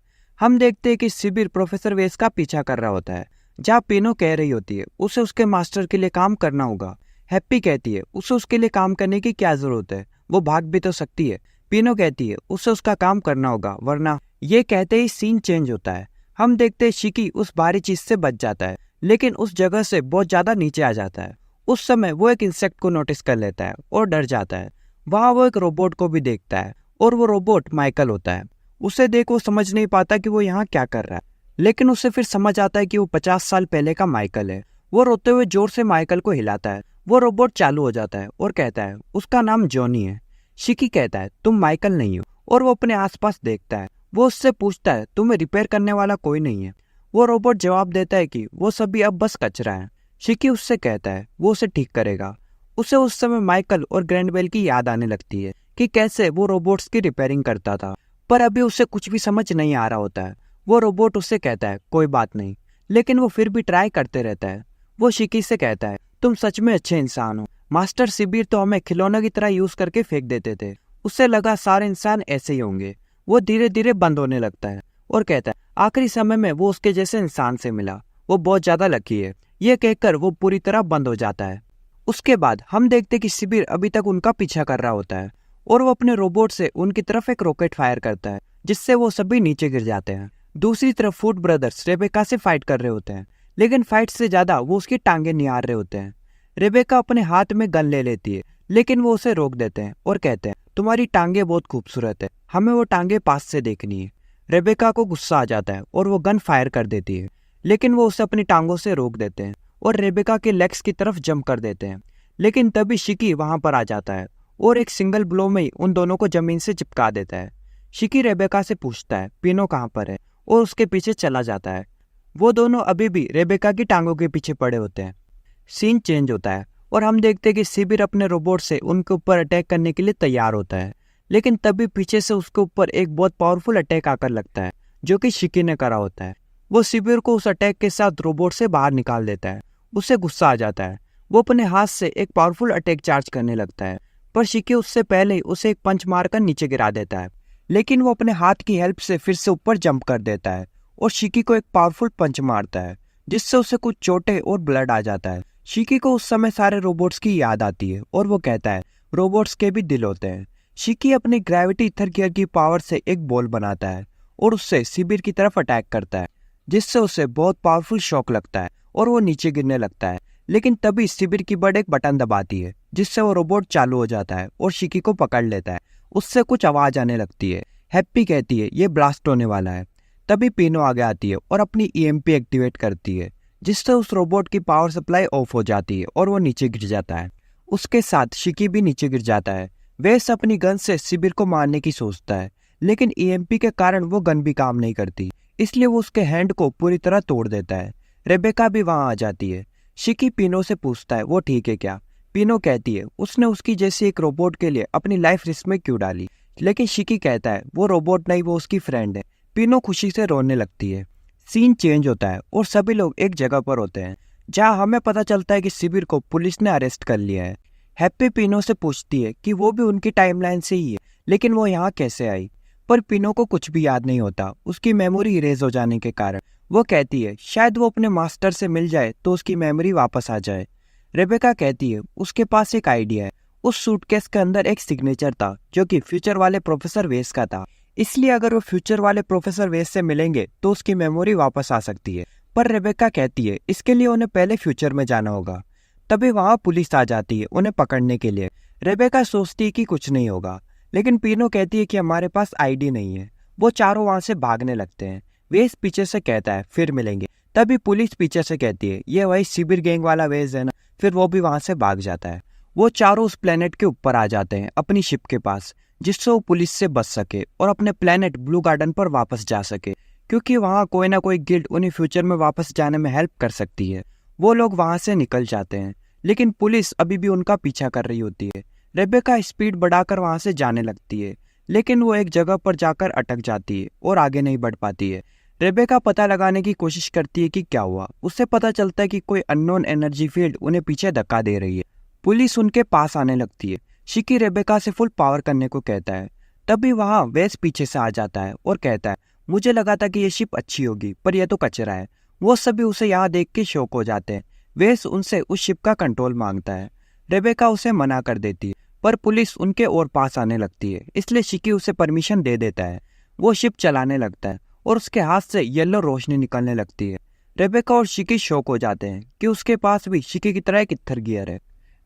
A: हम देखते हैं कि सिबिर प्रोफेसर वेस का पीछा कर रहा होता है, जहाँ पिनो कह रही होती है उसे उसके मास्टर के लिए काम करना होगा। हैप्पी कहती है उसे उसके लिए काम करने की क्या जरूरत है, वो भाग भी तो सकती है। पिनो कहती है उसे उसका काम करना होगा वरना। ये कहते ही सीन चेंज होता है। हम देखते हैं शिकी उस भारी चीज से बच जाता है, लेकिन उस जगह से बहुत ज्यादा नीचे आ जाता है। उस समय वो एक इंसेक्ट को नोटिस कर लेता है और डर जाता है। वहां वो एक रोबोट को भी देखता है और वो रोबोट माइकल होता है। उसे देख वो समझ नहीं पाता कि वो यहाँ क्या कर रहा है, लेकिन उसे फिर समझ आता है कि वो 50 साल पहले का माइकल है। वो रोते हुए जोर से माइकल को हिलाता है। वो रोबोट चालू हो जाता है और कहता है उसका नाम जॉनी है। शिकी कहता है तुम माइकल नहीं हो, और वो अपने आसपास देखता है। वो उससे पूछता है तुम्हें रिपेयर करने वाला कोई नहीं है। वो रोबोट जवाब देता है कि वो सभी अब बस कचरा है। शिकी उससे कहता है वो उसे ठीक करेगा। उसे उस समय माइकल और ग्रैंडबेल की याद आने लगती है कि कैसे वो रोबोट्स की रिपेयरिंग करता था, पर अभी उसे कुछ भी समझ नहीं आ रहा होता है। वो रोबोट उससे कहता है कोई बात नहीं, लेकिन वो फिर भी ट्राई करते रहता है। वो शिकी से कहता है तुम सच में अच्छे इंसान हो। मास्टर सिबिर तो हमें खिलौनों की तरह यूज करके फेंक देते थे। उससे लगा सारे इंसान ऐसे ही होंगे। वो धीरे धीरे बंद होने लगता है और कहता है आखिरी समय में वो उसके जैसे इंसान से मिला, वो बहुत ज्यादा लकी है। ये कहकर वो पूरी तरह बंद हो जाता है। उसके बाद हम देखते कि सिबिर अभी तक उनका पीछा कर रहा होता है और वो अपने रोबोट से उनकी तरफ एक रॉकेट फायर करता है, जिससे वो सभी नीचे गिर जाते हैं। दूसरी तरफ फूड ब्रदर्स रेबेका से फाइट कर रहे होते हैं, लेकिन फाइट से ज्यादा वो उसकी टांगे निहार रहे होते हैं। रेबेका अपने हाथ में गन ले लेती है, लेकिन वो उसे रोक देते हैं और कहते हैं तुम्हारी टांगे बहुत खूबसूरत है, हमें वो टांगे पास से देखनी है। रेबेका को गुस्सा आ जाता है और वो गन फायर कर देती है, लेकिन वो उसे अपनी टांगों से रोक देते हैं और रेबेका के लेग्स की तरफ जंप कर देते हैं। लेकिन तभी शिकी वहां पर आ जाता है और एक सिंगल ब्लो में ही उन दोनों को जमीन से चिपका देता है। शिकी रेबेका से पूछता है पिनो कहाँ पर है और उसके पीछे चला जाता है। वो दोनों अभी भी रेबेका की टांगों के पीछे पड़े होते हैं। सीन चेंज होता है और हम देखते हैं कि सिबिर अपने रोबोट से उनके ऊपर अटैक करने के लिए तैयार होता है, लेकिन तभी पीछे से उसके ऊपर एक बहुत पावरफुल अटैक आकर लगता है, जो कि शिकी ने करा होता है। वो सिबिर को उस अटैक के साथ रोबोट से बाहर निकाल देता है। उसे गुस्सा आ जाता है। वो अपने हाथ से एक पावरफुल अटैक चार्ज करने लगता है, पर शिकी उससे पहले ही उसे एक पंच मारकर नीचे गिरा देता है। लेकिन वो अपने हाथ की हेल्प से फिर से ऊपर जंप कर देता है और शिकी को एक पावरफुल पंच मारता है, जिससे उसे कुछ चोटें और ब्लड आ जाता है। शिकी को उस समय सारे रोबोट्स की याद आती है और वो कहता है रोबोट्स के भी दिल होते हैं। शिकी अपनी ग्रेविटी ईथर गियर की पावर से एक बॉल बनाता है और उससे सिबिर की तरफ अटैक करता है, जिससे उसे बहुत पावरफुल शॉक लगता है और वो नीचे गिरने लगता है। लेकिन तभी सिबिर की बर्ड एक बटन दबाती है, जिससे वो रोबोट चालू हो जाता है और शिकी को पकड़ लेता है। उससे कुछ आवाज आने लगती है। हैप्पी कहती है ये ब्लास्ट होने वाला है। तभी पिनो आगे आती है और अपनी ईएमपी एक्टिवेट करती है, जिससे उस रोबोट की पावर सप्लाई ऑफ हो जाती है और वो नीचे गिर जाता है। उसके साथ शिकी भी नीचे गिर जाता है। वेस अपनी गन से सिबिर को मारने की सोचता है, लेकिन ईएमपी के कारण वो गन भी काम नहीं करती, इसलिए वो उसके हैंड को पूरी तरह तोड़ देता है। रेबेका भी वहां आ जाती है। शिकी पिनो से पूछता है वो ठीक है क्या। पिनो कहती है उसने उसकी जैसी एक रोबोट के लिए अपनी लाइफ रिस्क में क्यों डाली, लेकिन शिकी कहता है वो रोबोट नहीं, वो उसकी फ्रेंड है। पिनो खुशी से रोने लगती है। सीन चेंज होता है और सभी लोग एक जगह पर होते हैं, जहां हमें पता चलता है कि सिबिर को पुलिस ने अरेस्ट कर लिया है। हैप्पी पिनो से पूछती है कि वो भी उनकी टाइमलाइन से ही है, लेकिन वो यहाँ कैसे आई। पर पिनो को कुछ भी याद नहीं होता, उसकी मेमोरी इरेज हो जाने के कारण। वो कहती है शायद वो अपने मास्टर से मिल जाए तो उसकी मेमोरी वापस आ जाए। रेबेका कहती है उसके पास एक आइडिया है। उस सूटकेस के अंदर एक सिग्नेचर था जो कि फ्यूचर वाले प्रोफेसर वेस का था, इसलिए अगर वो फ्यूचर वाले प्रोफेसर वेस से मिलेंगे तो उसकी मेमोरी वापस आ सकती है। पर रेबेका कहती है इसके लिए उन्हें पहले फ्यूचर में जाना होगा। तभी वहाँ पुलिस आ जाती है उन्हें पकड़ने के लिए। रेबेका सोचती है कि कुछ नहीं होगा, लेकिन पीनो कहती है कि हमारे पास आईडी नहीं है। वो चारों वहाँ से भागने लगते हैं। वेस पीछे से कहता है फिर मिलेंगे। तभी पुलिस पीछे से कहती है ये वही सिबिर गैंग वाला वेस है ना। फिर वो भी वहाँ से भाग जाता है। वो चारों उस प्लेनेट के ऊपर आ जाते हैं अपनी शिप के पास, जिससे वो पुलिस से बच सके और अपने प्लेनेट ब्लू गार्डन पर वापस जा सके, क्योंकि वहाँ कोई ना कोई गिल्ड उन्हें फ्यूचर में वापस जाने में हेल्प कर सकती है। वो लोग वहाँ से निकल जाते हैं, लेकिन पुलिस अभी भी उनका पीछा कर रही होती है। रेबेका स्पीड बढ़ाकर वहाँ से जाने लगती है, लेकिन वो एक जगह पर जाकर अटक जाती है और आगे नहीं बढ़ पाती है। रेबेका पता लगाने की कोशिश करती है कि क्या हुआ। उससे पता चलता है कि कोई अननोन एनर्जी फील्ड उन्हें पीछे धक्का दे रही है। पुलिस उनके पास आने लगती है। शिकी रेबेका से फुल पावर करने को कहता है। तभी वहाँ वेस पीछे से आ जाता है और कहता है मुझे लगा था कि ये शिप अच्छी होगी, पर यह तो कचरा है। वो सभी उसे यहाँ देख के शॉक हो जाते हैं। वेस उनसे उस शिप का कंट्रोल मांगता है। रेबेका उसे मना कर देती है, पर पुलिस उनके और पास आने लगती है, इसलिए शिकी उसे परमिशन दे देता है। वो शिप चलाने लगता है और उसके हाथ से येलो रोशनी निकलने लगती है। रेबेका और शिकी शॉक हो जाते हैं कि उसके पास भी शिकी की तरह एक इत्थर गियर है।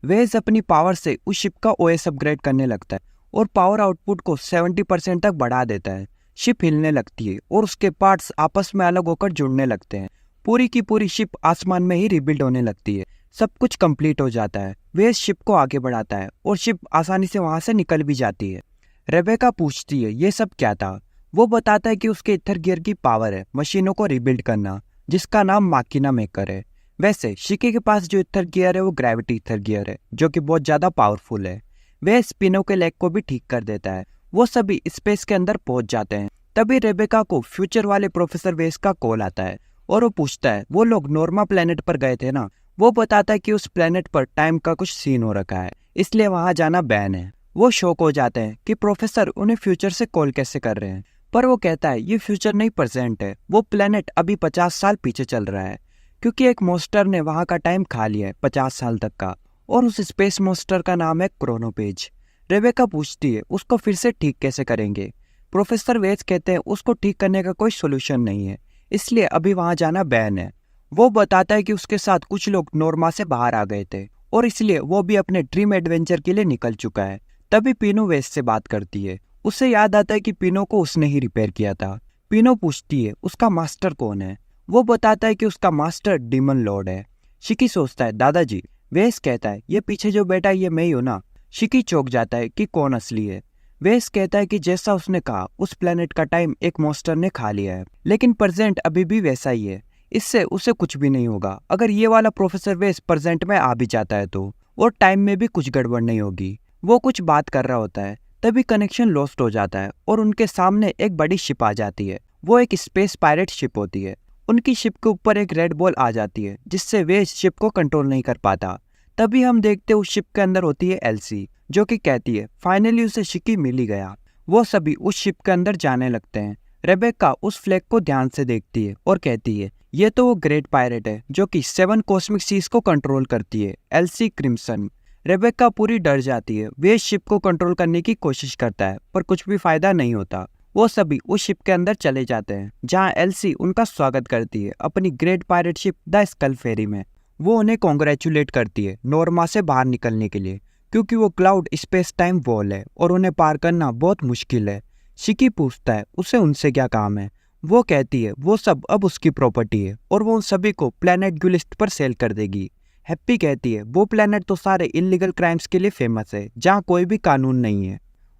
A: वेस अपनी पावर से उस शिप का ओएस अपग्रेड करने लगता है और पावर आउटपुट को 70% तक बढ़ा देता है। शिप हिलने लगती है और उसके पार्ट्स आपस में अलग होकर जुड़ने लगते हैं। पूरी की पूरी शिप आसमान में ही रिबिल्ड होने लगती है। सब कुछ कंप्लीट हो जाता है। वेस शिप को आगे बढ़ाता है और शिप आसानी से वहां से निकल भी जाती है। रेबेका पूछती है ये सब क्या था। वो बताता है कि उसके इथर गियर की पावर है मशीनों को रिबिल्ड करना, जिसका नाम माकिना मेकर है। वैसे शिकी के पास जो इथर गियर है वो ग्रेविटी इथर गियर है, जो कि बहुत ज्यादा पावरफुल है। वह स्पिनो के लेग को भी ठीक कर देता है। वो सभी स्पेस के अंदर पहुंच जाते हैं। तभी रेबेका को फ्यूचर वाले प्रोफेसर वेस का कॉल आता है और वो पूछता है वो लोग नॉर्मा प्लेनेट पर गए थे ना। वो बताता है कि उस प्लेनेट पर टाइम का कुछ सीन हो रखा है, इसलिए वहां जाना बैन है। वो शॉक हो जाते हैं कि प्रोफेसर उन्हें फ्यूचर से कॉल कैसे कर रहे हैं, पर वो कहता है ये फ्यूचर नहीं प्रेजेंट है। वो प्लेनेट अभी 50 साल पीछे चल रहा है, क्योंकि एक मॉन्स्टर ने वहां का टाइम खा लिया है 50 साल तक का, और उस स्पेस मॉन्स्टर का नाम है क्रोनोपेज। रेबेका पूछती है उसको फिर से ठीक कैसे करेंगे। प्रोफेसर वेस कहते हैं उसको ठीक करने का कोई सोल्यूशन नहीं है, इसलिए अभी वहां जाना बैन है। वो बताता है कि उसके साथ कुछ लोग नॉर्मा से बाहर आ गए थे और इसलिए वो भी अपने ड्रीम एडवेंचर के लिए निकल चुका है। तभी पीनो वेस से बात करती है। उसे याद आता है कि पीनो को उसने ही रिपेयर किया था। पीनो पूछती है उसका मास्टर कौन है। वो बताता है कि उसका मास्टर डीमन लॉर्ड है। शिकी सोचता है दादाजी। वेस कहता है ये पीछे जो बैठा है ये मैं ही हूं ना। शिकी चौंक जाता है कि कौन असली है। वेस कहता है कि जैसा उसने कहा उस प्लेनेट का टाइम एक मॉन्स्टर ने खा लिया है, लेकिन प्रेजेंट अभी भी वैसा ही है। इससे उसे कुछ भी नहीं होगा। अगर ये वाला प्रोफेसर वेस प्रेजेंट में आ भी जाता है तो, और टाइम में भी कुछ गड़बड़ नहीं होगी। वो कुछ बात कर रहा होता है, तभी कनेक्शन लॉस्ट हो जाता है और उनके सामने एक बड़ी शिप आ जाती है। वो एक स्पेस पायरेट शिप होती है। उनकी शिप के ऊपर एक रेड बॉल आ जाती है, जिससे वेस शिप को कंट्रोल नहीं कर पाता। तभी हम देखते उस शिप के अंदर होती है एल्सी, जो कि कहती है फाइनली उसे शिकी मिल ही गया। वो सभी उस शिप के अंदर जाने लगते हैं। रेबेका उस फ्लैग को ध्यान से देखती है और कहती है ये तो वो ग्रेट पायरेट है जो कि 7 कॉस्मिक सीज को कंट्रोल करती है, एल्सी क्रिम्सन। रेबेका पूरी डर जाती है। वे शिप को कंट्रोल करने की कोशिश करता है, पर कुछ भी फायदा नहीं होता। वो सभी उस शिप के अंदर चले जाते हैं, जहां एल्सी उनका स्वागत करती है अपनी great pirate ship the skull ferry में। वो उन्हें कॉन्ग्रेचुलेट करती है नॉर्मा से बाहर निकलने के लिए, क्योंकि वो क्लाउड स्पेस टाइम वॉल है और उन्हें पार करना बहुत मुश्किल है। शिकी पूछता है उसे उनसे क्या काम है। वो कहती है वो सब अब उसकी प्रॉपर्टी है और वो उन सभी को प्लेनेट ग्यूलिस्ट पर सेल कर देगी। हैप्पी कहती है वो प्लेनेट तो सारे इलीगल क्राइम्स के लिए फेमस है, जहाँ कोई भी कानून नहीं है।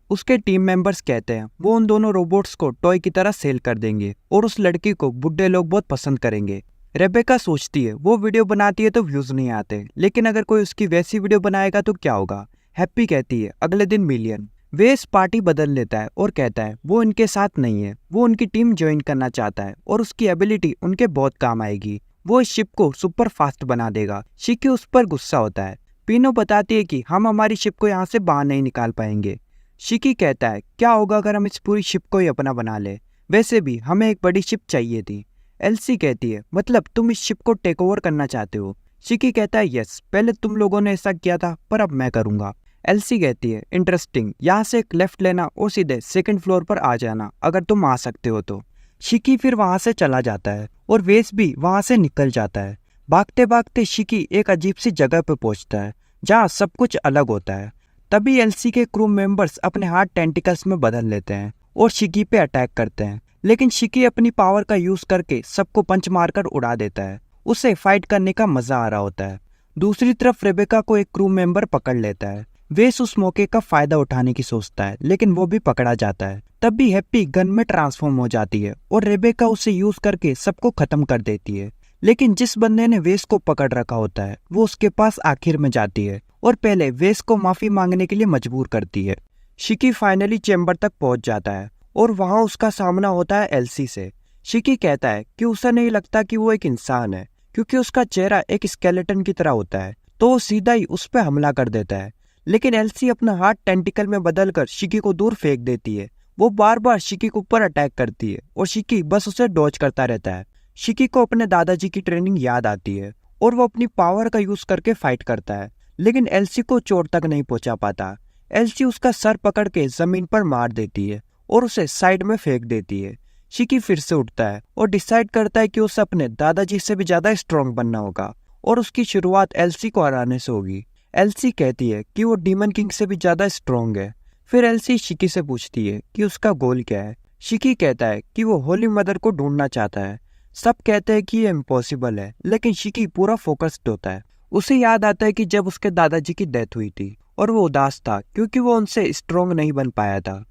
A: उसके टीम मेंबर्स कहते हैं वो उन दोनों रोबोट्स को टॉय की तरह सेल कर देंगे और उस लड़की को बुड्ढे लोग बहुत पसंद करेंगे। रेबेका सोचती है वो वीडियो बनाती है तो व्यूज नहीं आते, लेकिन अगर कोई उसकी वैसी वीडियो बनाएगा तो क्या होगा। हैप्पी कहती है अगले दिन मिलियन। वेस पार्टी बदल लेता है और कहता है वो इनके साथ नहीं है, वो उनकी टीम ज्वाइन करना चाहता है और उसकी एबिलिटी उनके बहुत काम आएगी। वो इस शिप को सुपर फास्ट बना देगा। शिकी उस पर गुस्सा होता है। पीनो बताती है कि हम हमारी शिप को यहाँ से बाहर नहीं निकाल पाएंगे। शिकी कहता है क्या होगा अगर हम इस पूरी शिप को ही अपना बना ले, वैसे भी हमें एक बड़ी शिप चाहिए थी। एल्सी कहती है मतलब तुम इस शिप को टेक ओवर करना चाहते हो। शिकी कहता है यस, पहले तुम लोगों ने ऐसा किया था पर अब मैं करूंगा। एल्सी कहती है इंटरेस्टिंग, यहाँ से एक लेफ्ट लेना और सीधे सेकंड फ्लोर पर आ जाना अगर तुम आ सकते हो तो। शिकी फिर वहां से चला जाता है और वेस भी वहां से निकल जाता है। भागते भागते शिकी एक अजीब सी जगह पे पहुंचता है जहाँ सब कुछ अलग होता है। तभी एलसी के क्रू मेंबर्स अपने हाथ टेंटिकल्स में बदल लेते हैं और शिकी पे अटैक करते हैं, लेकिन शिकी अपनी पावर का यूज करके सबको पंच मारकर उड़ा देता है। उसे फाइट करने का मजा आ रहा होता है। दूसरी तरफ रेबेका को एक क्रू मेंबर पकड़ लेता है। वेस उस मौके का फायदा उठाने की सोचता है, लेकिन वो भी पकड़ा जाता है। तब भी हैप्पी गन में ट्रांसफॉर्म हो जाती है और रेबेका उसे यूज करके सबको खत्म कर देती है। लेकिन जिस बंदे ने वेस को पकड़ रखा होता है वो उसके पास आखिर में जाती है और पहले वेस को माफी मांगने के लिए मजबूर करती है। शिकी फाइनली चेंबर तक पहुंच जाता है और वहां उसका सामना होता है एलसी से। शिकी कहता है कि उसे नहीं लगता कि वो एक इंसान है, क्योंकि उसका चेहरा एक स्केलेटन की तरह होता है, तो वो सीधा ही उस पर हमला कर देता है। लेकिन एलसी अपना हाथ टेंटिकल में बदलकर शिकी को दूर फेंक देती है। वो बार बार शिकी के ऊपर अटैक करती है और शिकी बस उसे डॉज करता रहता है। शिकी को अपने दादाजी की ट्रेनिंग याद आती है और वो अपनी पावर का यूज करके फाइट करता है, लेकिन एलसी को चोट तक नहीं पहुंचा पाता। एलसी उसका सर पकड़ के जमीन पर मार देती है और उसे साइड में फेंक देती है। शिकी फिर से उठता है और डिसाइड करता है कि उसे अपने दादाजी से भी ज्यादा स्ट्रॉन्ग बनना होगा और उसकी शुरुआत एलसी को हराने से होगी। एलसी कहती है कि वो डीमन किंग से भी ज्यादा स्ट्रॉन्ग है। फिर एलसी शिकी से पूछती है कि उसका गोल क्या है। शिकी कहता है कि वो होली मदर को ढूंढना चाहता है। सब कहते हैं कि ये इम्पॉसिबल है, लेकिन शिकी पूरा फोकस्ड होता है। उसे याद आता है कि जब उसके दादाजी की डेथ हुई थी और वो उदास था क्योंकि वो उनसे स्ट्रॉन्ग नहीं बन पाया था।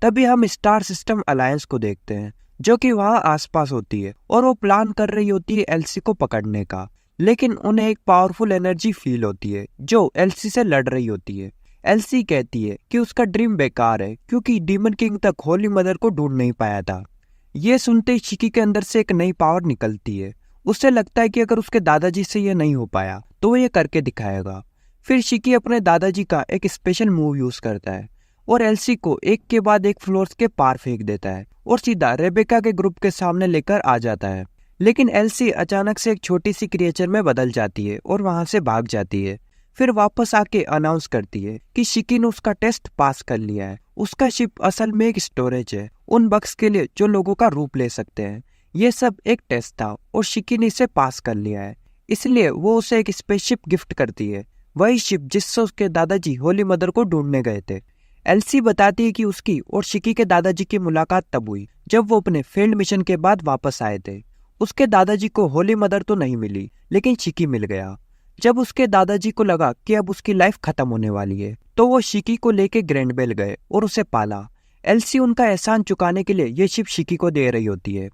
A: तभी हम स्टार सिस्टम अलायंस को देखते हैं जो कि वहाँ आसपास होती है और वो प्लान कर रही होती है एलसी को पकड़ने का, लेकिन उन्हें एक पावरफुल एनर्जी फील होती है जो एलसी से लड़ रही होती है। एलसी कहती है कि उसका ड्रीम बेकार है क्योंकि डीमन किंग तक होली मदर को ढूंढ नहीं पाया था। ये सुनते ही शिकी के अंदर से एक नई पावर निकलती है। उसे लगता है कि अगर उसके दादाजी से ये नहीं हो पाया तो वो ये करके दिखाएगा। फिर शिकी अपने दादाजी का एक स्पेशल मूव यूज करता है और एलसी को एक के बाद एक फ्लोर्स के पार फेंक देता है और सीधा रेबेका के ग्रुप के सामने लेकर आ जाता है। लेकिन एलसी अचानक से एक छोटी सी क्रिएचर में बदल जाती है और वहां से भाग जाती है। फिर वापस आके अनाउंस करती है कि शिकी ने उसका टेस्ट पास कर लिया है। उसका शिप असल में एक स्टोरेज है उन बग्स के लिए जो लोगों का रूप ले सकते हैं। ये सब एक टेस्ट था और शिकी ने इसे पास कर लिया है, इसलिए वो उसे एक स्पेसशिप गिफ्ट करती है, वही शिप जिससे उसके दादाजी होली मदर को ढूंढने गए थे। एलसी बताती है कि उसकी और शिकी के दादाजी की मुलाकात तब हुई जब वो अपने फील्ड मिशन के बाद वापस आए थे। उसके दादाजी को होली मदर तो नहीं मिली, लेकिन शिकी मिल गया। जब उसके दादाजी को लगा कि अब उसकी लाइफ खत्म होने वाली है तो वो शिकी को लेके ग्रैंडबेल गए और उसे पाला। एलसी उनका एहसान चुकाने के लिए ये शिप शिकी को दे रही होती है।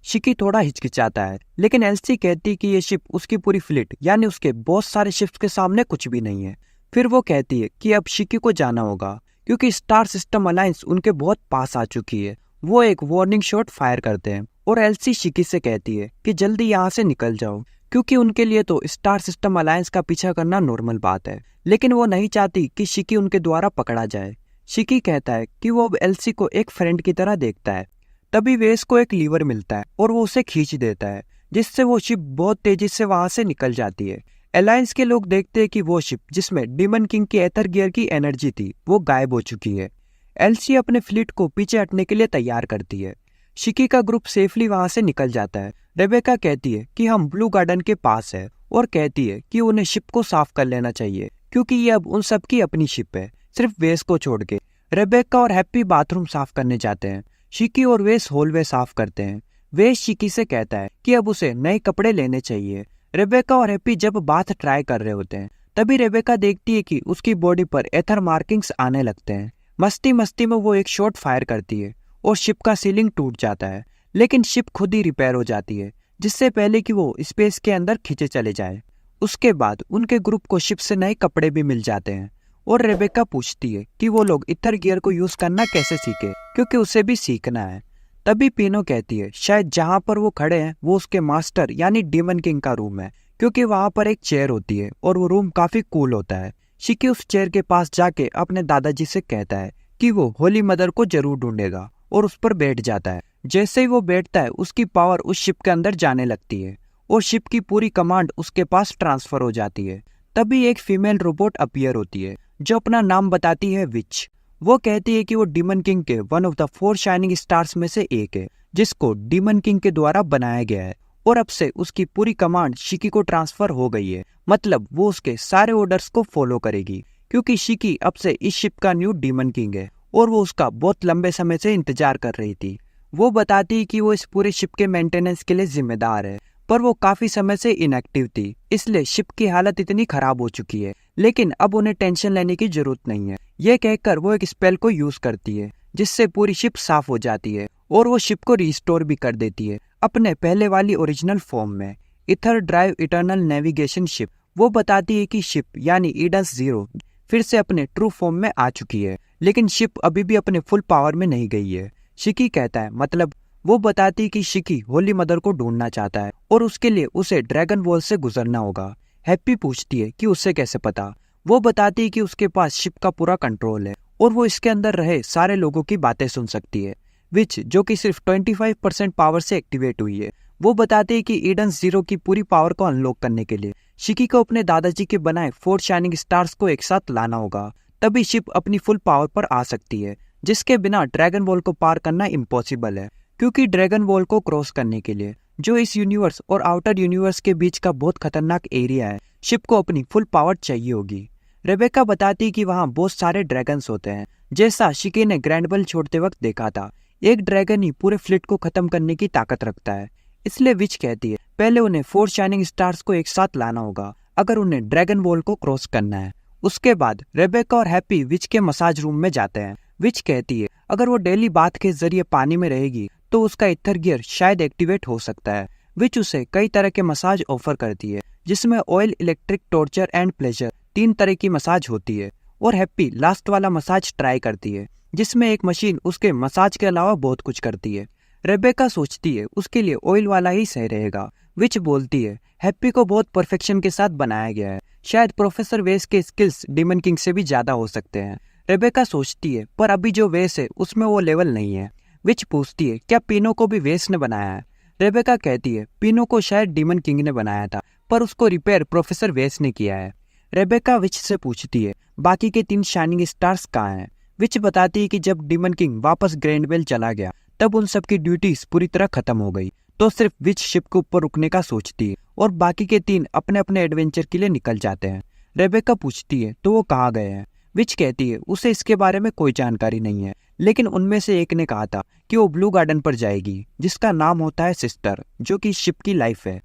A: शिकी थोड़ा हिचकिचाता है, लेकिन एलसी कहती है कि ये शिप उसकी पूरी फ्लीट यानी उसके बहुत सारे शिप्स के सामने कुछ भी नहीं है। फिर वो कहती है कि अब शिकी को जाना होगा क्योंकि स्टार सिस्टम अलायंस उनके बहुत पास आ चुकी है। वो एक वार्निंग शॉट फायर करते हैं और एलसी शिकी से कहती है कि जल्दी यहाँ से निकल जाओ, क्योंकि उनके लिए तो स्टार सिस्टम अलायंस का पीछा करना नॉर्मल बात है, लेकिन वो नहीं चाहती कि शिकी उनके द्वारा पकड़ा जाए। शिकी कहता है कि वो अब एलसी को एक फ्रेंड की तरह देखता है। तभी वेस को एक लीवर मिलता है और वो उसे खींच देता है, जिससे वो शिप बहुत तेजी से वहां से निकल जाती है। अलायंस के लोग देखते हैं कि वो शिप जिसमें डीमन किंग की एथर गियर की एनर्जी थी वो गायब हो चुकी है। एलसी अपने फ्लीट को पीछे हटने के लिए तैयार करती है। शिकी का ग्रुप सेफली वहां से निकल जाता है। रेबेका कहती है कि हम ब्लू गार्डन के पास है और कहती है कि उन्हें शिप को साफ कर लेना चाहिए क्योंकि ये अब उन सबकी अपनी शिप है, सिर्फ वेस को छोड़ के। रेबेका और हैप्पी बाथरूम साफ करने जाते हैं। शिकी और वेस हॉलवे साफ करते हैं। वेस शिकी से कहता है कि अब उसे नए कपड़े लेने चाहिए। रेबेका और हैप्पी जब बाथ ट्राई कर रहे होते हैं तभी रेबेका देखती है कि उसकी बॉडी पर एथर मार्किंग्स आने लगते हैं। मस्ती मस्ती में वो एक शॉट फायर करती है और शिप का सीलिंग टूट जाता है, लेकिन शिप खुद ही रिपेयर हो जाती है जिससे पहले कि वो स्पेस के अंदर खींचे चले जाए। उसके बाद उनके ग्रुप को शिप से नए कपड़े भी मिल जाते हैं और रेबेका पूछती है कि वो लोग इथर गियर को यूज करना कैसे सीखे क्योंकि उसे भी सीखना है। तभी पीनो कहती है शायद जहाँ पर वो खड़े हैं वो उसके मास्टर यानी डीमन किंग का रूम है, क्योंकि वहां पर एक चेयर होती है और वो रूम काफी कूल होता है। शिकी उस चेयर के पास जाके अपने दादाजी से कहता है कि वो होली मदर को जरूर ढूंढेगा और उस पर बैठ जाता है। जैसे ही वो बैठता है उसकी पावर उस शिप के अंदर जाने लगती है और शिप की पूरी कमांड उसके पास ट्रांसफर हो जाती है। तभी एक फीमेल रोबोट अपीयर होती है जो अपना नाम बताती है विच। वो कहती है कि वो डीमन किंग के one of the 4 shining stars में से एक है जिसको डीमन किंग के द्वारा बनाया गया है और अब से उसकी पूरी कमांड शिकी को ट्रांसफर हो गई है। मतलब वो उसके सारे ऑर्डर्स को फॉलो करेगी, क्योंकि शिकी अब से इस शिप का न्यू डीमन किंग है और वो उसका बहुत लंबे समय से इंतजार कर रही थी। वो बताती कि वो इस पूरे शिप के मेंटेनेंस के लिए जिम्मेदार है, पर वो काफी समय से इनएक्टिव थी, इसलिए शिप की हालत इतनी खराब हो चुकी है। लेकिन अब उन्हें टेंशन लेने की जरूरत नहीं है। ये कहकर वो एक स्पेल को यूज करती है, जिससे पूरी शिप साफ हो जाती है और वो शिप को रिस्टोर भी कर देती है अपने पहले वाली ओरिजिनल फॉर्म में, ether drive eternal navigation ship. वो बताती है कि शिप यानी ईडन्स जीरो फिर से अपने ट्रू फॉर्म में आ चुकी है, लेकिन शिप अभी भी अपने फुल पावर में नहीं गई है। शिकी कहता है, मतलब वो बताती कि शिकी होली मदर को ढूंढना चाहता है और उसके लिए उसे ड्रैगन वॉल से गुजरना होगा। हैप्पी पूछती है कि उसे कैसे पता। वो बताती है कि उसके पास शिप का पूरा कंट्रोल है और वो इसके अंदर रहे सारे लोगों की बातें सुन सकती है, विच जो कि सिर्फ 25% पावर से एक्टिवेट हुई है। वो बताते हैं कि ईडन्स जीरो की पूरी पावर को अनलॉक करने के लिए शिकी को अपने दादाजी के बनाए 4 शाइनिंग स्टार्स को एक साथ लाना होगा, तभी शिप अपनी फुल पावर पर आ सकती है, जिसके बिना ड्रैगन वॉल को पार करना इम्पॉसिबल है। क्योंकि ड्रैगन वॉल को क्रॉस करने के लिए, जो इस यूनिवर्स और आउटर यूनिवर्स के बीच का बहुत खतरनाक एरिया है, शिप को अपनी फुल पावर चाहिए होगी। रेबेका बताती कि वहाँ बहुत सारे ड्रैगन्स होते हैं, जैसा शिकी ने ग्रैंड बल छोड़ते वक्त देखा था। एक ड्रैगन ही पूरे फ्लीट को खत्म करने की ताकत रखता है, इसलिए विच कहती है पहले उन्हें 4 शाइनिंग स्टार्स को एक साथ लाना होगा अगर उन्हें ड्रैगन वॉल को क्रॉस करना है। उसके बाद रेबेका और हैप्पी विच के मसाज रूम में जाते हैं। विच कहती है अगर वो डेली बाथ के जरिए पानी में रहेगी तो उसका इथर गियर शायद एक्टिवेट हो सकता है। विच उसे कई तरह के मसाज ऑफर करती है, जिसमें oil, electric, torture and pleasure 3 तरह की मसाज होती है। और हैप्पी लास्ट वाला मसाज ट्राई करती है, जिसमें एक मशीन उसके मसाज के अलावा बहुत कुछ करती है। रेबेका सोचती है उसके लिए ऑयल वाला ही सही रहेगा। विच बोलती है हैप्पी को बहुत परफेक्शन के साथ बनाया गया है, शायद प्रोफेसर वेस के स्किल्स डीमन किंग से भी ज्यादा हो सकते हैं। रेबेका सोचती है पर अभी जो वेस है उसमें वो लेवल नहीं है। विच पूछती है क्या पीनो को भी वेस ने बनाया है। रेबेका कहती है पीनो को शायद डीमन किंग ने बनाया था, पर उसको रिपेयर प्रोफेसर वेस ने किया है। रेबेका विच से पूछती है बाकी के 3 शाइनिंग स्टार्स कहाँ हैं। विच बताती है कि जब डीमन किंग वापस ग्रैंडवेल चला गया तब उन सबकी ड्यूटीज पूरी तरह खत्म हो गई, तो सिर्फ विच शिप के ऊपर रुकने का सोचती है और बाकी के 3 अपने अपने एडवेंचर के लिए निकल जाते हैं। रेबेका पूछती है तो वो कहाँ गए हैं। विच कहती है उसे इसके बारे में कोई जानकारी नहीं है, लेकिन उनमें से एक ने कहा था कि वो ब्लू गार्डन पर जाएगी, जिसका नाम होता है सिस्टर, जो कि शिप की लाइफ है।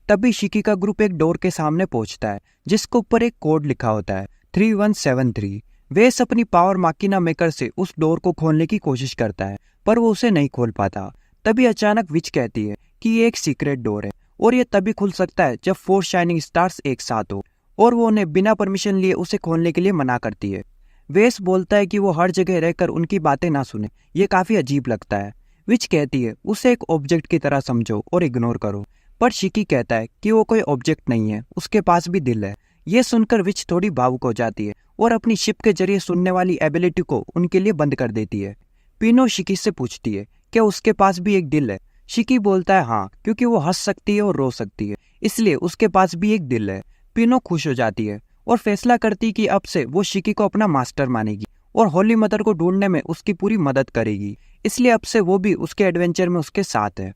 A: तभी शिकी का ग्रुप एक डोर के सामने पहुंचता है, जिसके ऊपर एक कोड लिखा होता है 3173। वेस अपनी पावर माकिना मेकर से उस डोर को खोलने की कोशिश करता है, पर वो उसे नहीं खोल पाता। तभी अचानक विच कहती है कि ये एक सीक्रेट डोर है और ये तभी खुल सकता है जब 4 शाइनिंग स्टार्स एक साथ हो, और वो उन्हें बिना परमिशन लिए उसे खोलने के लिए मना करती है। वेस बोलता है कि वो हर जगह रहकर उनकी बातें ना सुने, ये काफी अजीब लगता है। विच कहती है उसे एक ऑब्जेक्ट की तरह समझो और इग्नोर करो, पर शिकी कहता है कि वो कोई ऑब्जेक्ट नहीं है, उसके पास भी दिल है। ये सुनकर विच थोड़ी भावुक हो जाती है और अपनी शिप के जरिए सुनने वाली एबिलिटी को उनके लिए बंद कर देती है। पीनो शिकी से पूछती है क्या उसके पास भी एक दिल है। शिकी बोलता है हाँ, क्योंकि वो हंस सकती है और रो सकती है, इसलिए उसके पास भी एक दिल है। पीनो खुश हो जाती है और फैसला करती कि अब से वो शिकी को अपना मास्टर मानेगी और होली मदर को ढूंढने में उसकी पूरी मदद करेगी, इसलिए अब से वो भी उसके एडवेंचर में उसके साथ है।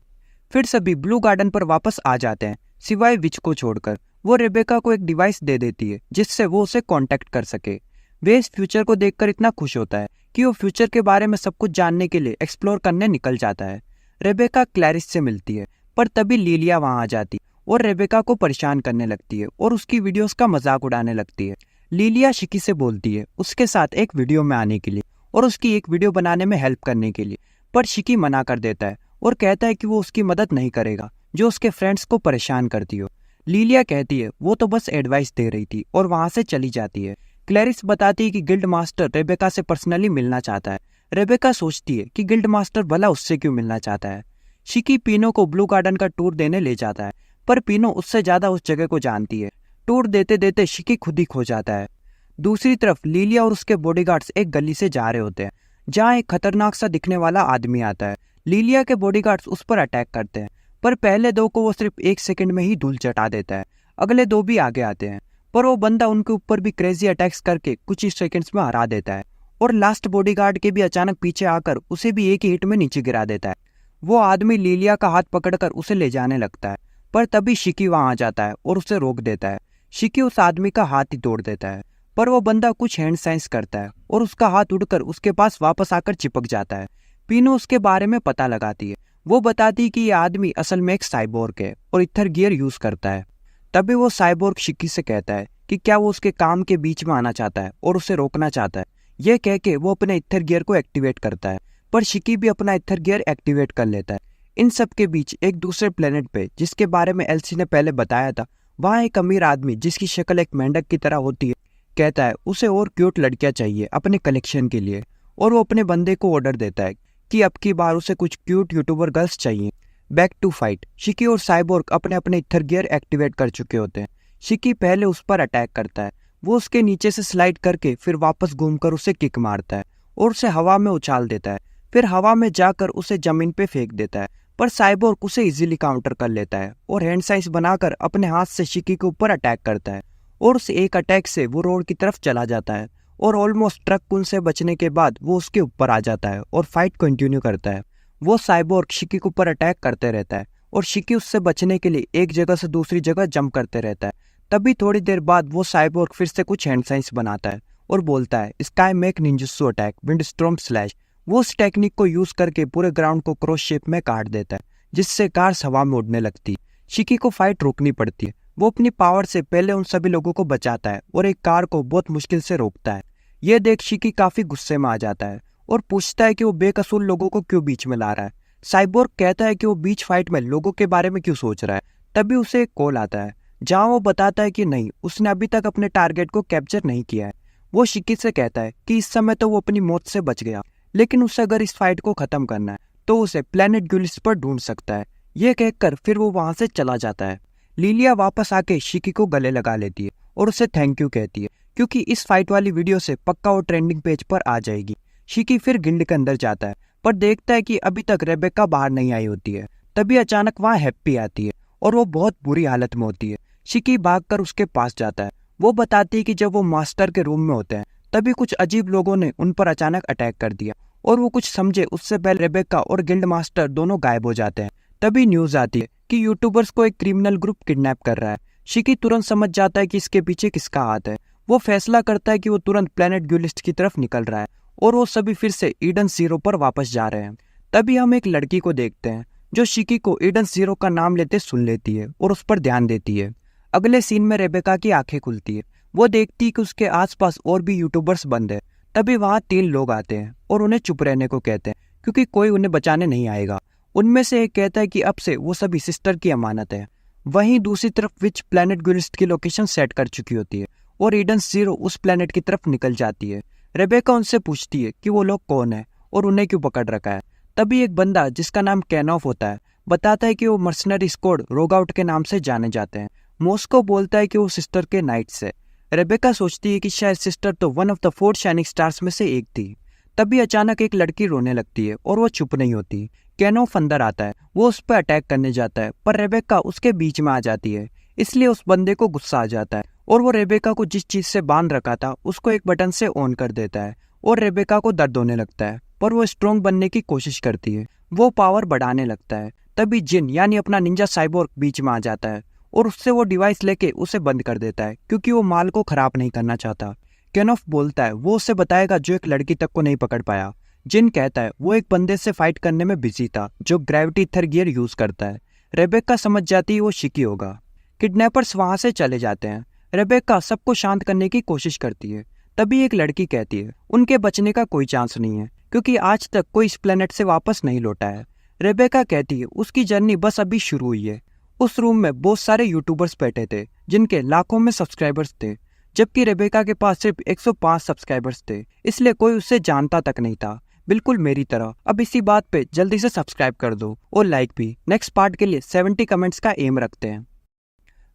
A: फिर सभी ब्लू गार्डन पर वापस आ जाते हैं, सिवाय विच को छोड़कर। वो रेबेका को एक डिवाइस दे देती है जिससे वो उसे कांटेक्ट कर सके। वे इस फ्यूचर को देखकर इतना खुश होता है कि वो फ्यूचर के बारे में सब कुछ जानने के लिए एक्सप्लोर करने निकल जाता है। रेबेका क्लैरिस से मिलती है, पर तभी लीलिया वहां आ जाती और रेबेका को परेशान करने लगती है और उसकी वीडियोस का मजाक उड़ाने लगती है। लीलिया शिकी से बोलती है उसके साथ एक वीडियो में आने के लिए और उसकी एक वीडियो बनाने में हेल्प करने के लिए, पर शिकी मना कर देता है और कहता है कि वो उसकी मदद नहीं करेगा जो उसके फ्रेंड्स को परेशान करती हो। लीलिया कहती है वो तो बस एडवाइस दे रही थी और वहां से चली जाती है। क्लैरिस बताती है कि गिल्ड मास्टर रेबेका से पर्सनली मिलना चाहता है। रेबेका सोचती है कि गिल्ड मास्टर भला उससे क्यों मिलना चाहता है। शिकी पीनो को ब्लू गार्डन का टूर देने ले जाता है, पर पीनो उससे ज्यादा उस जगह को जानती है। टूर देते देते शिकी खुद ही खो जाता है। दूसरी तरफ लीलिया और उसके बॉडीगार्ड्स एक गली से जा रहे होते हैं, जहाँ एक खतरनाक सा दिखने वाला आदमी आता है। लीलिया के बॉडीगार्ड्स उस पर अटैक करते हैं, पर पहले 2 को वो सिर्फ 1 सेकंड में ही धूल चटा देता है। अगले 2 भी आगे आते हैं, पर वो बंदा उनके ऊपर भी क्रेजी अटैक्स करके कुछ ही सेकंड्स में हरा देता है और लास्ट बॉडीगार्ड के भी अचानक पीछे आकर उसे भी एक ही हिट में नीचे गिरा देता है। वो आदमी लीलिया का हाथ पकड़कर उसे ले जाने लगता है, पर तभी शिकी वहां आ जाता है और उसे रोक देता है। शिकी उस आदमी का हाथ ही तोड़ देता है, पर वो बंदा कुछ हैंड साइंस करता है और उसका हाथ उड़कर उसके पास वापस आकर चिपक जाता है। पीनो उसके बारे में पता लगाती है। वो बताती है कि ये आदमी असल में एक साइबोर्ग है और ईथर गियर यूज करता है। तभी वो साइबोर्ग शिकी से कहता है कि क्या वो उसके काम के बीच में आना चाहता है और उसे रोकना चाहता है। यह कह के वो अपने ईथर गियर को एक्टिवेट करता है, पर शिकी भी अपना ईथर गियर एक्टिवेट कर लेता है। इन सब के बीच एक दूसरे प्लेनेट पे, जिसके बारे में एल्सी ने पहले बताया था, वहाँ एक अमीर आदमी जिसकी शक्ल एक मेंढक की तरह होती है कहता है उसे और क्यूट लड़कियां चाहिए अपने कलेक्शन के लिए, और वो अपने बंदे को ऑर्डर देता है कि अब की बार उसे कुछ क्यूट यूट्यूबर गर्ल्स चाहिए। Back to fight. शिकी और साइबोर्ग अपने अपने ईथर गियर एक्टिवेट कर चुके होते हैं। शिकी पहले उस पर अटैक करता है। वो उसके नीचे से स्लाइड करके फिर वापस घूमकर उसे किक मारता है और उसे हवा में उछाल देता है। फिर हवा में जाकर उसे जमीन पे फेंक देता है, पर साइबोर्ग उसे इजीली काउंटर कर लेता है और हैंड साइंस बनाकर अपने हाथ से शिकी के ऊपर अटैक करता है और उस एक अटैक से वो रोड की तरफ चला जाता है और ऑलमोस्ट ट्रक कुन से बचने के बाद वो उसके ऊपर आ जाता है और फाइट कंटिन्यू करता है। वो साइबोर्ग शिकी के ऊपर अटैक करते रहता है और शिकी उससे बचने के लिए एक जगह से दूसरी जगह जंप करते रहता है। तभी थोड़ी देर बाद वो साइबोर्ग फिर से कुछ हैंड साइंस बनाता है और बोलता है sky make ninjutsu attack windstorm slash. वो उस टेक्निक को यूज करके पूरे ग्राउंड को क्रॉस शेप में काट देता है, जिससे कार्स हवा में उड़ने लगती है। शिकी को फाइट रोकनी पड़ती है। वो अपनी पावर से पहले उन सभी लोगों को बचाता है और एक कार को बहुत मुश्किल से रोकता है। यह देख शिकी काफी गुस्से में आ जाता है और पूछता है कि वो बेकसूर लोगों को क्यों बीच में ला रहा है। साइबोर्ग कहता है कि वो बीच फाइट में लोगों के बारे में क्यों सोच रहा है। तभी उसे एक कॉल आता है जहां वो बताता है कि नहीं, उसने अभी तक अपने टारगेट को कैप्चर नहीं किया है। वो शिकी से कहता है कि इस समय तो वो अपनी मौत से बच गया, लेकिन उसे अगर इस फाइट को खत्म करना है तो उसे प्लेनेट ग्यूलिस्ट पर ढूंढ सकता है। ये कहकर फिर वो वहां से चला जाता है। लिलिया वापस आके शिकी को गले लगा लेती है और उसे थैंक यू कहती है, क्योंकि इस फाइट वाली वीडियो से पक्का वो ट्रेंडिंग पेज पर आ जाएगी। शिकी फिर गिल्ड के अंदर जाता है, पर देखता है कि अभी तक रेबेका बाहर नहीं आई होती है। तभी अचानक वहाँ हैप्पी आती है और वो बहुत बुरी हालत में होती है। शिकी भागकर उसके पास जाता है। वो बताती है कि जब वो मास्टर के रूम में होते हैं तभी कुछ अजीब लोगों ने उन पर अचानक अटैक कर दिया और वो कुछ समझे उससे पहले रेबेका और गिल्ड मास्टर दोनों गायब हो जाते हैं। तभी न्यूज आती है कि यूट्यूबर्स को एक क्रिमिनल ग्रुप किडनैप कर रहा है। शिकी तुरंत समझ जाता है कि इसके पीछे किसका हाथ है। वो फैसला करता है कि वो तुरंत प्लेनेट ग्यूलिस्ट की तरफ निकल रहा है और वो सभी फिर से ईडन जीरो पर वापस जा रहे हैं। तभी हम एक लड़की को देखते हैं जो शिकी को ईडन जीरो का नाम लेते सुन लेती है और उस पर ध्यान देती है। अगले सीन में रेबेका की आंखें खुलती है। वो देखती है कि उसके आसपास और भी यूट्यूबर्स बंद है। तभी वहाँ 3 लोग आते हैं और उन्हें चुप रहने को कहते हैं, क्योंकि कोई उन्हें बचाने नहीं आएगा। उनमें से एक कहता है कि अब से वो सभी सिस्टर की अमानत है। वहीं दूसरी तरफ विच प्लेनेट ग्यूलिस्ट की लोकेशन सेट कर चुकी होती है और ईडन जीरो उस प्लेनेट की तरफ निकल जाती है। रेबेका उनसे पूछती है कि वो लोग कौन है और उन्हें क्यों पकड़ रखा है। तभी एक बंदा जिसका नाम कैनॉफ होता है बताता है कि वो मर्सनरी स्क्वाड रोगआउट के नाम से जाने जाते हैं। मॉस्को बोलता है कि वो सिस्टर के नाइट्स है। रेबेका सोचती है कि शायद सिस्टर तो one of the 4 shining stars में से एक थी। तभी अचानक एक लड़की रोने लगती है और वो चुप नहीं होती। कैनॉफ अंदर आता है। वो उस पर अटैक करने जाता है, पर रेबेका उसके बीच में आ जाती है। इसलिए उस बंदे को गुस्सा आ जाता है और वो रेबेका को जिस चीज से बांध रखा था उसको एक बटन से ऑन कर देता है और रेबेका को दर्द होने लगता है, पर वो स्ट्रॉन्ग बनने की कोशिश करती है। वो पावर बढ़ाने लगता है। तभी जिन यानी अपना निंजा साइबोर्ग बीच में आ जाता है और उससे वो डिवाइस लेके उसे बंद कर देता है, क्योंकि वो माल को खराब नहीं करना चाहता। कैनॉफ बोलता है वो उसे बताएगा जो एक लड़की तक को नहीं पकड़ पाया। जिन कहता है वो एक बंदे से फाइट करने में बिजी था जो ग्रेविटी ईथर गियर यूज करता है। रेबेका समझ जाती है वो शिकी होगा। किडनैपर्स वहां से चले जाते हैं। रेबेका सबको शांत करने की कोशिश करती है। तभी एक लड़की कहती है उनके बचने का कोई चांस नहीं है, क्योंकि आज तक कोई इस प्लेनेट से वापस नहीं लौटा है। रेबेका कहती है उसकी जर्नी बस अभी शुरू हुई है। उस रूम में बहुत सारे यूट्यूबर्स बैठे थे जिनके लाखों में सब्सक्राइबर्स थे, जबकि रेबेका के पास सिर्फ 105 सब्सक्राइबर्स थे, इसलिए कोई उससे जानता तक नहीं था, बिल्कुल मेरी तरह। अब इसी बात पे जल्दी से सब्सक्राइब कर दो और लाइक भी। नेक्स्ट पार्ट के लिए 70 कमेंट्स का एम रखते हैं।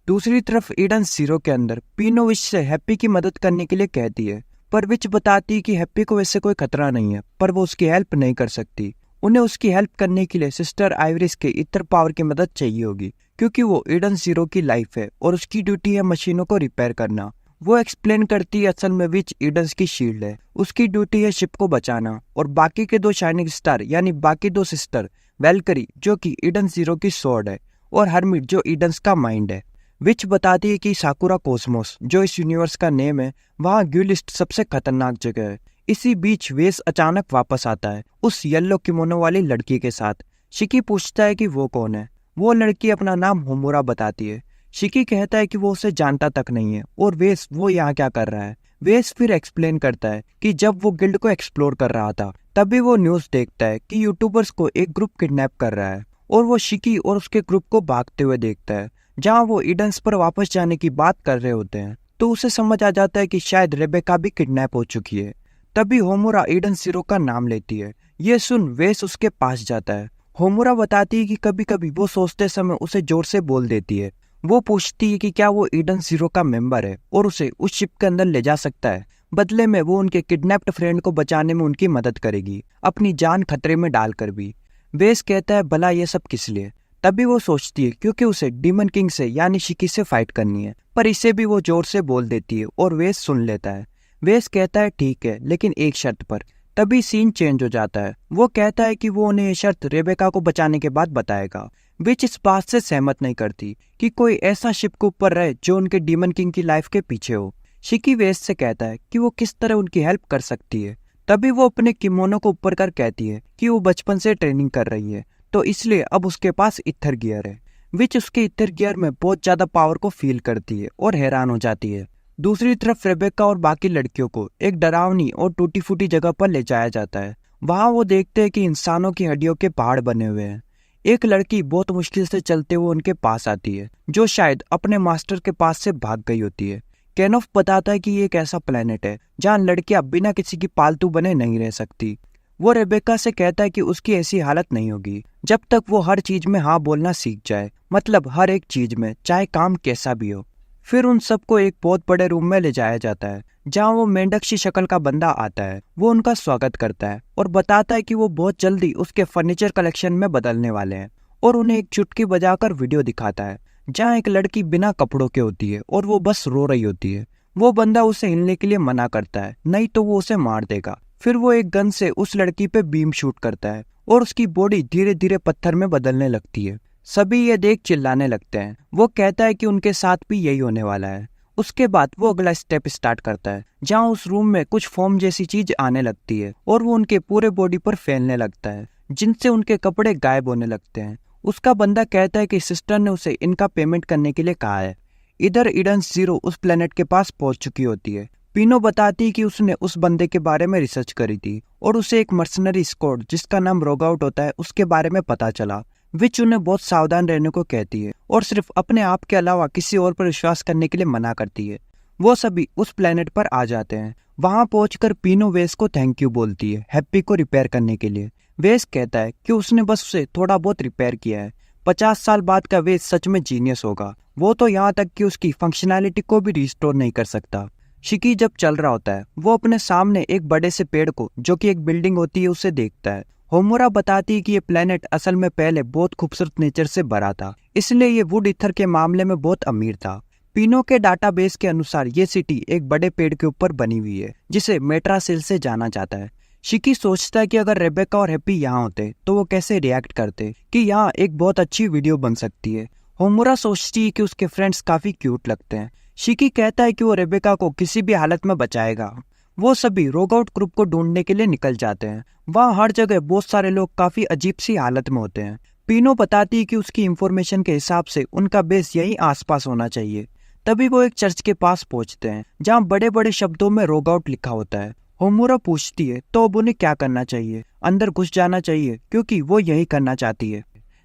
A: दूसरी तरफ ईडन जीरो के अंदर पीनो विच से हैप्पी की मदद करने के लिए कहती है, पर विच बताती है कि हैप्पी को वैसे कोई खतरा नहीं है, पर वो उसकी हेल्प नहीं कर सकती। उन्हें उसकी हेल्प करने के लिए सिस्टर आइवरिस के ईथर पावर की मदद चाहिए होगी, क्योंकि वो ईडन जीरो की लाइफ है और उसकी ड्यूटी है मशीनों को रिपेयर करना। वो एक्सप्लेन करती है असल में विच ईडन्स की शील्ड है, उसकी ड्यूटी है शिप को बचाना, और बाकी के 2 शाइनिंग स्टार यानी बाकी 2 सिस्टर वेलकरी जो कि ईडन जीरो की स्वॉर्ड है, और हर्मिट जो ईडन्स का माइंड है। विच बताती है कि साकुरा कॉस्मोस जो इस यूनिवर्स का नेम है, वहाँ ग्यूलिस्ट सबसे खतरनाक जगह है। इसी बीच वेस अचानक वापस आता है उस येलो किमोनो वाली लड़की के साथ। शिकी पूछता है कि वो कौन है। वो लड़की अपना नाम होमुरा बताती है। शिकी कहता है कि वो उसे जानता तक नहीं है और वेस वो यहाँ क्या कर रहा है। वेस फिर एक्सप्लेन करता है कि जब वो गिल्ड को एक्सप्लोर कर रहा था तभी वो न्यूज देखता है कि यूट्यूबर्स को एक ग्रुप किडनैप कर रहा है और वो शिकी और उसके ग्रुप को भागते हुए देखता है जहाँ वो ईडन्स पर वापस जाने की बात कर रहे होते हैं। तो उसे समझ आ जाता है कि शायद रेबेका भी किडनैप हो चुकी है। तभी होमुरा ईडन जीरो का नाम लेती है। ये सुन वेस उसके पास जाता है। होमुरा बताती है कि कभी कभी वो सोचते समय उसे जोर से बोल देती है। वो पूछती है कि क्या वो ईडन जीरो का मेंबर है और उसे उस शिप के अंदर ले जा सकता है। बदले में वो उनके किडनैप्ड फ्रेंड को बचाने में उनकी मदद करेगी, अपनी जान खतरे में डालकर भी। वेस कहता है भला ये सब किस लिए। तभी वो सोचती है क्योंकि उसे डीमन किंग से यानी शिकी से फाइट करनी है, पर इसे भी वो जोर से बोल देती है और वेस सुन लेता है। वेस कहता है ठीक है, लेकिन एक शर्त पर। तभी सीन चेंज हो जाता है। वो कहता है कि वो उन्हें ये शर्त रेबेका को बचाने के बाद बताएगा। विच इस बात से सहमत नहीं करती कि कोई ऐसा शिप के ऊपर रहे जो उनके डीमन किंग की लाइफ के पीछे हो। शिकी वेस से कहता है कि वो किस तरह उनकी हेल्प कर सकती है। तभी वो अपने किमोनो को ऊपर कर कहती है कि वो बचपन से ट्रेनिंग कर रही है, तो इसलिए अब उसके पास इथर गियर है। विच उसके इथर गियर में बहुत ज्यादा पावर को फील करती है और हैरान हो जाती है। दूसरी तरफ रेबेका और बाकी लड़कियों को एक डरावनी और टूटी फूटी जगह पर ले जाया जाता है। वहां वो देखते हैं कि इंसानों की हड्डियों के पहाड़ बने हुए हैं। एक लड़की बहुत मुश्किल से चलते हुए उनके पास आती है, जो शायद अपने मास्टर के पास से भाग गई होती है। केनोफ बताता है कि ये एक ऐसा प्लेनेट है जहाँ लड़कियां बिना किसी की पालतू बने नहीं रह सकती। वो रेबेका से कहता है कि उसकी ऐसी हालत नहीं होगी जब तक वो हर चीज में हाँ बोलना सीख जाए, मतलब हर एक चीज में, चाहे काम कैसा भी हो। फिर उन सबको एक बहुत बड़े रूम में ले जाया जाता है जहाँ वो मेंढक शक्ल का बंदा आता है। वो उनका स्वागत करता है और बताता है कि वो बहुत जल्दी उसके फर्नीचर कलेक्शन में बदलने वाले हैं और उन्हें एक चुटकी बजाकर वीडियो दिखाता है जहाँ एक लड़की बिना कपड़ों के होती है और वो बस रो रही होती है। वो बंदा उसे हिलने के लिए मना करता है, नहीं तो वो उसे मार देगा। फिर वो एक गन से उस लड़की पे बीम शूट करता है और उसकी बॉडी धीरे धीरे पत्थर में बदलने लगती है। सभी ये देख चिल्लाने लगते हैं। वो कहता है कि उनके साथ भी यही होने वाला है। उसके बाद वो अगला स्टेप स्टार्ट करता है जहाँ उस रूम में कुछ फोम जैसी चीज आने लगती है और वो उनके पूरे बॉडी पर फैलने लगता है, जिनसे उनके कपड़े गायब होने लगते हैं। उसका बंदा कहता है कि सिस्टर ने उसे इनका पेमेंट करने के लिए कहा है। इधर ईडन जीरो उस प्लेनेट के पास पहुंच चुकी होती है। पिनो बताती है कि उसने उस बंदे के बारे में रिसर्च करी थी और उसे एक मर्सनरी स्क्वाड जिसका नाम रोगआउट होता है उसके बारे में पता चला। विच उन्हें बहुत सावधान रहने को कहती है और सिर्फ अपने आप के अलावा किसी और पर विश्वास करने के लिए मना करती है। वो सभी उस प्लेनेट पर आ जाते हैं। वहां पहुंचकर पिनो वेस को थैंक यू बोलती है हैप्पी को रिपेयर करने के लिए। वेस कहता है कि उसने बस उसे थोड़ा बहुत रिपेयर किया है। 50 साल बाद का वेस सच में जीनियस होगा। वो तो यहाँ तक कि उसकी फंक्शनैलिटी को भी रिस्टोर नहीं कर सकता। शिकी जब चल रहा होता है वो अपने सामने एक बड़े से पेड़ को, जो कि एक बिल्डिंग होती है, उसे देखता है। होमुरा बताती है कि ये प्लेनेट असल में पहले बहुत खूबसूरत नेचर से भरा था, इसलिए ये वुड ईथर के मामले में बहुत अमीर था। पिनो के डाटाबेस के अनुसार ये सिटी एक बड़े पेड़ के ऊपर बनी हुई है जिसे मेट्रासिल से जाना जाता है। शिकी सोचता है कि अगर रेबेका और हैप्पी यहाँ होते तो वो कैसे रिएक्ट करते कि यहाँ एक बहुत अच्छी वीडियो बन सकती है। होमुरा सोचती है कि उसके फ्रेंड्स काफी क्यूट लगते हैं। शिकी कहता है कि वो रेबेका को किसी भी हालत में बचाएगा। वो सभी रोगआउट ग्रुप को ढूंढने के लिए निकल जाते हैं। वहाँ हर जगह बहुत सारे लोग काफी अजीब सी हालत में होते हैं। पिनो बताती है कि उसकी इंफॉर्मेशन के हिसाब से उनका बेस यहीं आसपास होना चाहिए। तभी वो एक चर्च के पास पहुंचते हैं जहाँ बड़े बड़े शब्दों में रोगआउट लिखा होता है। होमुरा पूछती है तो अब उन्हें क्या करना चाहिए। अंदर घुस जाना चाहिए क्योंकि वो यही करना चाहती है।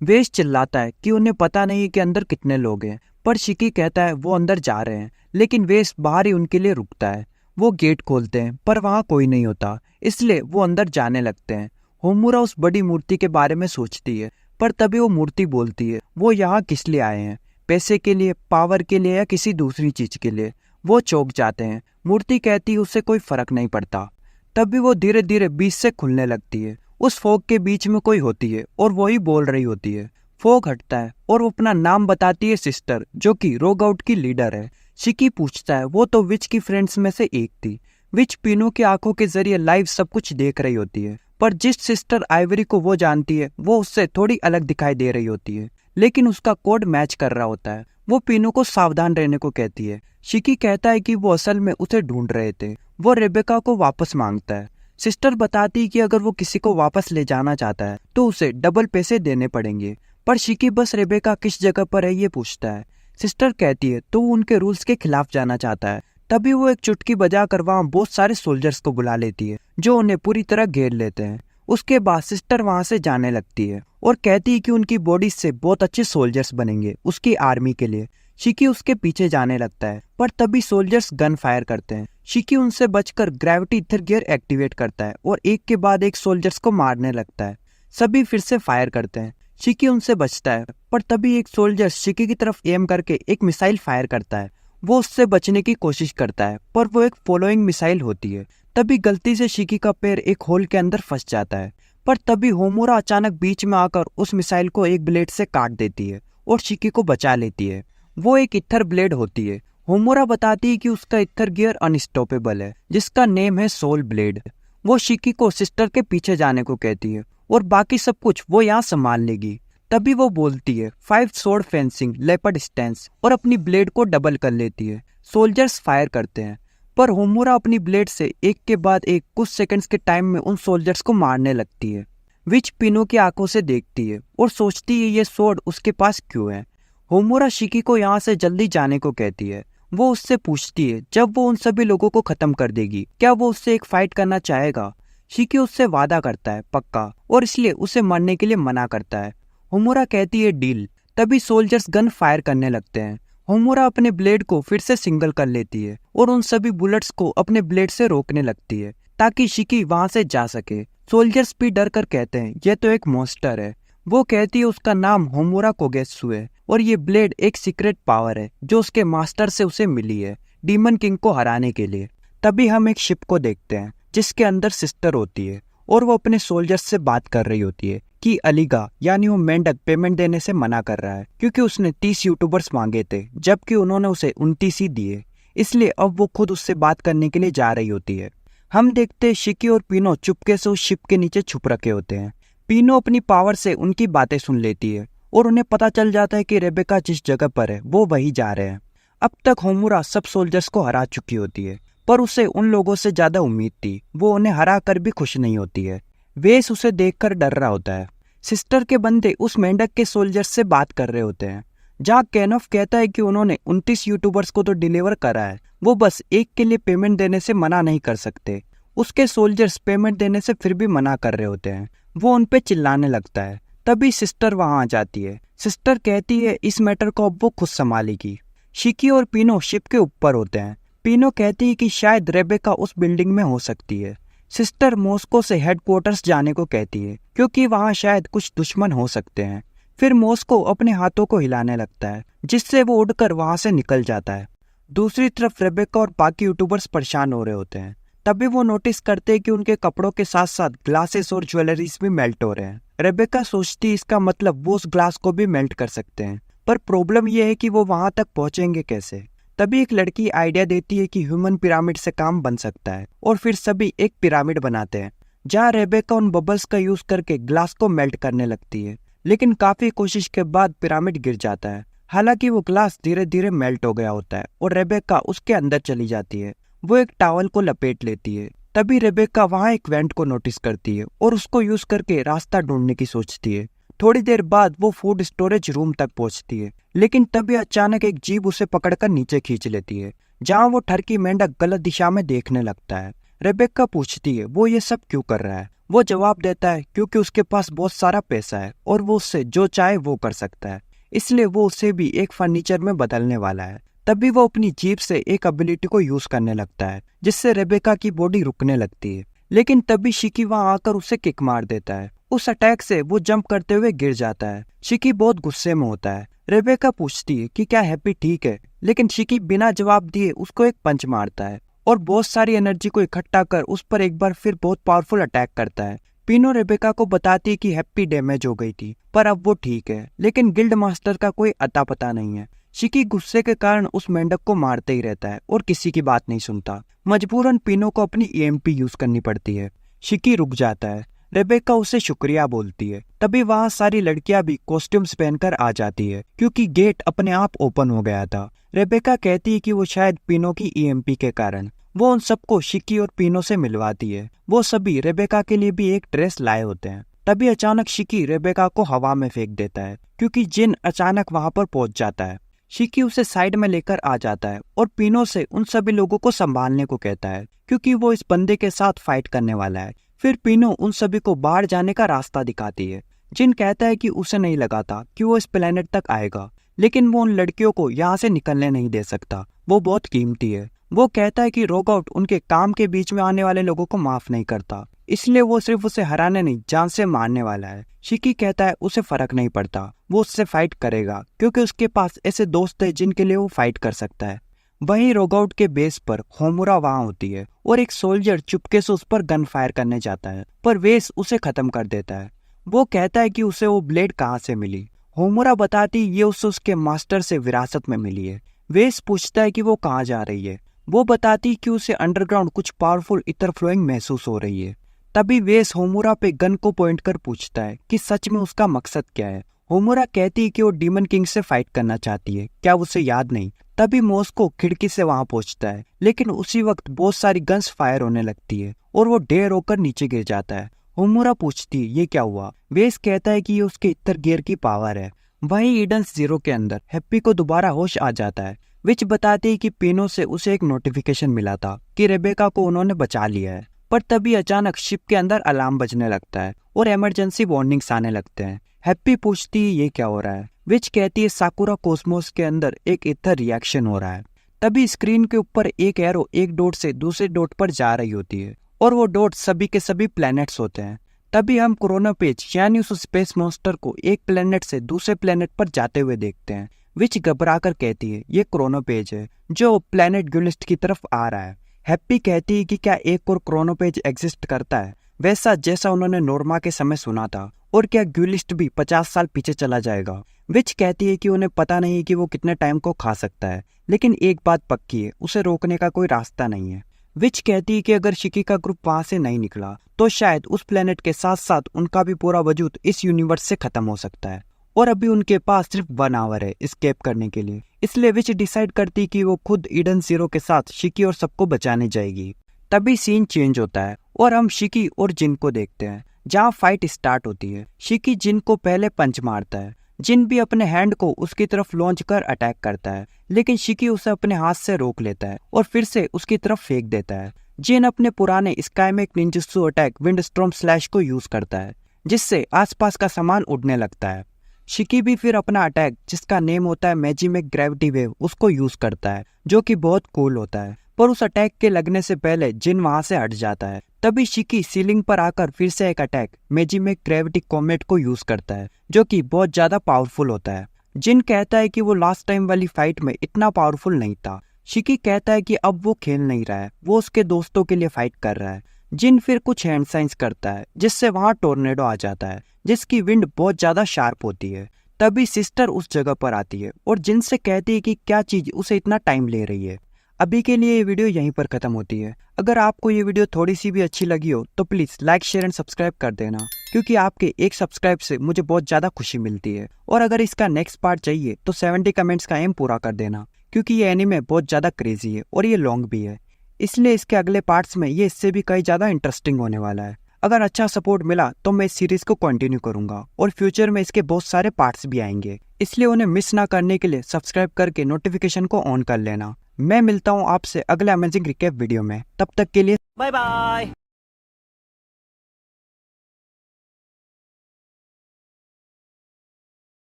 A: वेस चिल्लाता है कि उन्हें पता नहीं है कि अंदर कितने लोग हैं, पर शिकी कहता है वो अंदर जा रहे हैं, लेकिन वेस बाहर ही उनके लिए रुकता है। वो गेट खोलते हैं पर वहाँ कोई नहीं होता, इसलिए वो अंदर जाने लगते हैं। होमुरा उस बड़ी मूर्ति के बारे में सोचती है, पर तभी वो मूर्ति बोलती है वो यहाँ किस लिए आए हैं, पैसे के लिए, पावर के लिए या किसी दूसरी चीज के लिए। वो चौंक जाते हैं। मूर्ति कहती है उससे कोई फर्क नहीं पड़ता। तभी वो धीरे धीरे बीच से खुलने लगती है। उस फॉग के बीच में कोई होती है और वही बोल रही होती है। फॉग हटता है और वो अपना नाम बताती है सिस्टर, जो कि रोगआउट की लीडर है। शिकी पूछता है वो तो विच की फ्रेंड्स में से एक थी। विच पिनो की आंखों के जरिए लाइव सब कुछ देख रही होती है, पर जिस सिस्टर आइवरी को वो जानती है वो उससे थोड़ी अलग दिखाई दे रही होती है। लेकिन उसका कोड मैच कर रहा होता है। वो पीनो को सावधान रहने को कहती है। शिकी कहता है कि वो असल में उसे ढूंढ रहे थे। वो रेबेका को वापस मांगता है। सिस्टर बताती है कि अगर वो किसी को वापस ले जाना चाहता है तो उसे डबल पैसे देने पड़ेंगे, पर शिकी बस रेबेका किस जगह पर है ये पूछता है। सिस्टर कहती है तो वो उनके रूल्स के खिलाफ जाना चाहता है। तभी वो एक चुटकी बजाकर वहाँ बहुत सारे सोल्जर्स को बुला लेती है जो उन्हें पूरी तरह घेर लेते हैं। उसके बाद सिस्टर वहाँ से जाने लगती है और कहती है कि उनकी बॉडी से बहुत अच्छे सोल्जर्स बनेंगे उसकी आर्मी के लिए। शिकी उसके पीछे जाने लगता है, पर तभी सोल्जर्स गन फायर करते हैं। शिकी उनसे बचकर ग्रेविटी इथर गियर एक्टिवेट करता है और एक के बाद एक सोल्जर्स को मारने लगता है। सभी फिर से फायर करते हैं। शिकी उनसे बचता है, पर तभी एक सोल्जर शिकी की तरफ एम करके एक मिसाइल फायर करता है। वो उससे बचने की कोशिश करता है, पर वो एक फॉलोइंग मिसाइल होती है। तभी गलती से शिकी का पैर एक होल के अंदर फंस जाता है, पर तभी होमुरा अचानक बीच में आकर उस मिसाइल को एक ब्लेड से काट देती है और शिकी को बचा लेती है। वो एक इथर ब्लेड होती है। होमुरा बताती है कि उसका इथर गियर अनस्टॉपेबल है, जिसका नेम है सोल ब्लेड। वो शिकी को सिस्टर के पीछे जाने को कहती है और बाकी सब कुछ वो यहाँ संभाल लेगी। तभी वो बोलती है 5 स्वॉर्ड फेंसिंग लेपर्ड स्टैंस और अपनी ब्लेड को डबल कर लेती है। सोल्जर्स फायर करते हैं, पर होमुरा अपनी ब्लेड से एक के बाद एक कुछ सेकंड्स के टाइम में उन सोल्जर्स को मारने लगती है। विच पिनो की आंखों से देखती है और सोचती है ये स्वॉर्ड उसके पास क्यों है। होमुरा शिकी को यहाँ से जल्दी जाने को कहती है। वो उससे पूछती है जब वो उन सभी लोगों को खत्म कर देगी क्या वो उससे एक फाइट करना चाहेगा। शिकी उससे वादा करता है पक्का, और इसलिए उसे मरने के लिए मना करता है। होमुरा कहती है डील। तभी सोल्जर्स गन फायर करने लगते हैं। होमुरा अपने ब्लेड को फिर से सिंगल कर लेती है और उन सभी बुलेट्स को अपने ब्लेड से रोकने लगती है ताकि शिकी वहां से जा सके। सोल्जर्स भी डर कर कहते हैं ये तो एक मॉन्स्टर है। वो कहती है उसका नाम होमुरा कोगेत्सु है और ये ब्लेड एक सीक्रेट पावर है जो उसके मास्टर से उसे मिली है डीमन किंग को हराने के लिए। तभी हम एक शिप को देखते हैं जिसके अंदर सिस्टर होती है और वो अपने सोल्जर्स से बात कर रही होती है कि अलीगा यानी वो मेंढक पेमेंट देने से मना कर रहा है क्योंकि उसने 30 यूट्यूबर्स मांगे थे जबकि उन्होंने उसे 29 ही दिए। इसलिए अब वो खुद उससे बात करने के लिए जा रही होती है। हम देखते हैं शिकी और पीनो चुपके से उस शिप के नीचे छुप रखे होते हैं। पीनो अपनी पावर से उनकी बातें सुन लेती है और उन्हें पता चल जाता है कि रेबेका जिस जगह पर है वो वही जा रहे हैं। अब तक होमुरा सब सोल्जर्स को हरा चुकी होती है, पर उसे उन लोगों से ज्यादा उम्मीद थी। वो उन्हें हरा कर भी खुश नहीं होती है। वेस उसे देखकर डर रहा होता है। सिस्टर के बंदे उस मेंढक के सोल्जर्स से बात कर रहे होते हैं। जहाँ कैनोफ कहता है कि उन्होंने 29 यूट्यूबर्स को तो डिलीवर करा है, वो बस एक के लिए पेमेंट देने से मना नहीं कर सकते। उसके सोल्जर्स पेमेंट देने से फिर भी मना कर रहे होते हैं। वो उन पे चिल्लाने लगता है। तभी सिस्टर वहां आ जाती है। सिस्टर कहती है इस मैटर को अब वो खुद संभालेगी। शिकी और पीनो शिप के ऊपर होते हैं। पीनो कहती है कि शायद रेबेका उस बिल्डिंग में हो सकती है। सिस्टर मॉस्को से हेडक्वार्टर्स जाने को कहती है क्योंकि वहां शायद कुछ दुश्मन हो सकते हैं। फिर मॉस्को अपने हाथों को हिलाने लगता है जिससे वो उड़कर वहां से निकल जाता है। दूसरी तरफ रेबेका और बाकी यूट्यूबर्स परेशान हो रहे होते हैं। तभी वो नोटिस करते हैं कि उनके कपड़ों के साथ साथ ग्लासेस और ज्वेलरीज भी मेल्ट हो रहे हैं। रेबेका सोचती इसका मतलब वो उस ग्लास को भी मेल्ट कर सकते हैं, पर प्रॉब्लम यह है कि वो वहां तक पहुंचेंगे कैसे। तभी एक लड़की आइडिया देती है कि ह्यूमन पिरामिड से काम बन सकता है और फिर सभी एक पिरामिड बनाते हैं जहाँ रेबेका उन बबल्स का यूज करके ग्लास को मेल्ट करने लगती है। लेकिन काफी कोशिश के बाद पिरामिड गिर जाता है। हालांकि वो ग्लास धीरे धीरे मेल्ट हो गया होता है और रेबेका उसके अंदर चली जाती है। वो एक टॉवल को लपेट लेती है। तभी रेबेका वहां एक वेंट को नोटिस करती है और उसको यूज करके रास्ता ढूंढने की सोचती है। थोड़ी देर बाद वो फूड स्टोरेज रूम तक पहुंचती है, लेकिन तभी अचानक एक जीभ उसे पकड़कर नीचे खींच लेती है जहां वो ठरकी मेंढक गलत दिशा में देखने लगता है। रेबेका पूछती है वो ये सब क्यों कर रहा है। वो जवाब देता है क्योंकि उसके पास बहुत सारा पैसा है और वो उससे जो चाहे वो कर सकता है, इसलिए वो उसे भी एक फर्नीचर में बदलने वाला है। तभी वो अपनी जीभ से एक एबिलिटी को यूज करने लगता है जिससे रेबेका की बॉडी रुकने लगती है। लेकिन तभी शिकी वहां आकर उसे किक मार देता है। उस अटैक से वो जंप करते हुए गिर जाता है। शिकी बहुत गुस्से में होता है। रेबेका पूछती है कि क्या हैप्पी ठीक है, लेकिन शिकी बिना जवाब दिए उसको एक पंच मारता है और बहुत सारी एनर्जी को इकट्ठा कर उस पर एक बार फिर बहुत पावरफुल अटैक करता है। पीनो रेबेका को बताती है कि हैप्पी डैमेज हो गई थी, पर अब वो ठीक है, लेकिन गिल्ड मास्टर का कोई अता पता नहीं है। शिकी गुस्से के कारण उस मेंढक को मारते ही रहता है और किसी की बात नहीं सुनता। मजबूरन पीनो को अपनी ईएमपी यूज करनी पड़ती है। शिकी रुक जाता है। रेबेका उसे शुक्रिया बोलती है। तभी वहाँ सारी लड़कियां भी कॉस्ट्यूम्स पहनकर आ जाती है क्योंकि गेट अपने आप ओपन हो गया था। रेबेका कहती है कि वो शायद पीनो की ईएमपी के कारण। वो उन सबको शिकी और पीनो से मिलवाती है। वो सभी रेबेका के लिए भी एक ड्रेस लाए होते हैं। तभी अचानक शिकी रेबेका को हवा में फेंक देता है क्योंकि जिन अचानक वहां पर पहुंच जाता है। शिकी उसे साइड में लेकर आ जाता है और पीनो से उन सभी लोगों को संभालने को कहता है क्योंकि वो इस बंदे के साथ फाइट करने वाला है। फिर पीनो उन सभी को बाहर जाने का रास्ता दिखाती है। जिन कहता है कि उसे नहीं लगा था कि वो इस प्लेनेट तक आएगा, लेकिन वो उन लड़कियों को यहाँ से निकलने नहीं दे सकता, वो बहुत कीमती है। वो कहता है कि रोगआउट उनके काम के बीच में आने वाले लोगों को माफ नहीं करता, इसलिए वो सिर्फ उसे हराने नहीं जान से मारने वाला है। शिकी कहता है उसे फर्क नहीं पड़ता, वो उससे फाइट करेगा क्योंकि उसके पास ऐसे दोस्त है जिनके लिए वो फाइट कर सकता है। वहीं रोगआउट के बेस पर होमुरा वहां होती है और एक सोल्जर चुपके से उस पर गन फायर करने जाता है, पर वेस उसे खत्म कर देता है। वो कहता है कि उसे वो ब्लेड कहाँ से मिली। होमुरा बताती ये उसे उसके मास्टर से विरासत में मिली है। वेस पूछता है कि वो कहाँ जा रही है। वो बताती कि उसे अंडरग्राउंड कुछ पावरफुल इतर फ्लोइंग महसूस हो रही है। तभी वेस होमुरा पे गन को पॉइंट कर पूछता है कि सच में उसका मकसद क्या है। होमुरा कहती है कि वो डीमन किंग से फाइट करना चाहती है, क्या उसे याद नहीं। तभी मोस्को खिड़की से वहां पहुंचता है, लेकिन उसी वक्त बहुत सारी गन्स फायर होने लगती है और वो ढेर होकर नीचे गिर जाता है। होमुरा पूछती है ये क्या हुआ। वेस कहता है कि ये उसके इतर गियर की पावर है। वहीं ईडन्स जीरो के अंदर हैप्पी को दोबारा होश आ जाता है। विच बताती है कि पीनो से उसे एक नोटिफिकेशन मिला था कि रेबेका को उन्होंने बचा लिया है। पर तभी अचानक शिप के अंदर अलार्म बजने लगता है और इमरजेंसी वार्निंग्स आने लगते हैं। हैप्पी पूछती है ये क्या हो रहा है। विच कहती है साकुरा कॉस्मोस के अंदर एक इथर रिएक्शन हो रहा है। तभी स्क्रीन के ऊपर एक एरो एक डॉट से दूसरे डॉट पर जा रही होती है और वो डॉट सभी के सभी प्लैनेट्स होते हैं। तभी हम क्रोनोपेज यानी उस स्पेस मॉन्स्टर को एक प्लेनेट से दूसरे प्लेनेट पर जाते हुए देखते हैं। विच घबराकर कहती है ये क्रोनोपेज है जो प्लेनेट ग्यूलिस्ट की तरफ आ रहा है। हैप्पी कहती है कि क्या एक और क्रोनोपेज एग्जिस्ट करता है वैसा जैसा उन्होंने नोर्मा के समय सुना था, और क्या ग्यूलिस्ट भी 50 साल पीछे चला जाएगा। विच कहती है कि उन्हें पता नहीं कि वो कितने टाइम को खा सकता है, लेकिन एक बात पक्की है उसे रोकने का कोई रास्ता नहीं है। विच कहती है कि अगर शिकी का ग्रुप वहां से नहीं निकला तो शायद उस प्लेनेट के साथ साथ उनका भी पूरा वजूद इस यूनिवर्स से खत्म हो सकता है और अभी उनके पास सिर्फ 1 आवर है एस्केप करने के लिए। इसलिए विच डिसाइड करती कि वो खुद ईडन जीरो के साथ शिकी और सबको बचाने जाएगी। तभी सीन चेंज होता है और हम शिकी और जिन को देखते हैं जहाँ फाइट स्टार्ट होती है। शिकी जिन को पहले पंच मारता है। जिन भी अपने हैंड को उसकी तरफ लॉन्च कर अटैक करता है, लेकिन शिकी उसे अपने हाथ से रोक लेता है और फिर से उसकी तरफ फेंक देता है। जिन अपने पुराने स्काईमेक निंजुत्सु अटैक विंडस्टॉर्म स्लैश को यूज करता है, जिससे आसपास का सामान उड़ने लगता है। शिकी भी फिर अपना अटैक जिसका नेम होता है मैजिमेक ग्रेविटी वेव उसको यूज करता है, जो कि बहुत कूल होता है। पर उस अटैक के लगने से पहले जिन वहां से हट जाता है। तभी शिकी सीलिंग पर आकर फिर से एक अटैक मैजिमेक ग्रेविटी कॉमेट को यूज करता है, जो कि बहुत ज्यादा पावरफुल होता है। जिन कहता है कि वो लास्ट टाइम वाली फाइट में इतना पावरफुल नहीं था। शिकी कहता है कि अब वो खेल नहीं रहा है, वो उसके दोस्तों के लिए फाइट कर रहा है। जिन फिर कुछ हैंड साइंस करता है जिससे वहां टोर्नेडो आ जाता है, जिसकी विंड बहुत ज्यादा शार्प होती है। तभी सिस्टर उस जगह पर आती है और जिन से कहती है कि क्या चीज उसे इतना टाइम ले रही है। अभी के लिए ये वीडियो यहीं पर खत्म होती है। अगर आपको ये वीडियो थोड़ी सी भी अच्छी लगी हो तो please like share and subscribe कर देना, क्योंकि आपके एक सब्सक्राइब से मुझे बहुत ज्यादा खुशी मिलती है। और अगर इसका नेक्स्ट पार्ट चाहिए तो 70 कमेंट्स का एम पूरा कर देना, क्योंकि ये एनीमे बहुत ज्यादा क्रेजी है और ये लॉन्ग भी है, इसलिए इसके अगले पार्ट्स में ये इससे भी कहीं ज्यादा इंटरेस्टिंग होने वाला है। अगर अच्छा सपोर्ट मिला तो मैं इस सीरीज को कंटिन्यू करूंगा और फ्यूचर में इसके बहुत सारे पार्ट्स भी आएंगे, इसलिए उन्हें मिस ना करने के लिए सब्सक्राइब करके नोटिफिकेशन को ऑन कर लेना। मैं मिलता हूँ आपसे अगले अमेजिंग रिकैप वीडियो में, तब तक के लिए बाय बाय।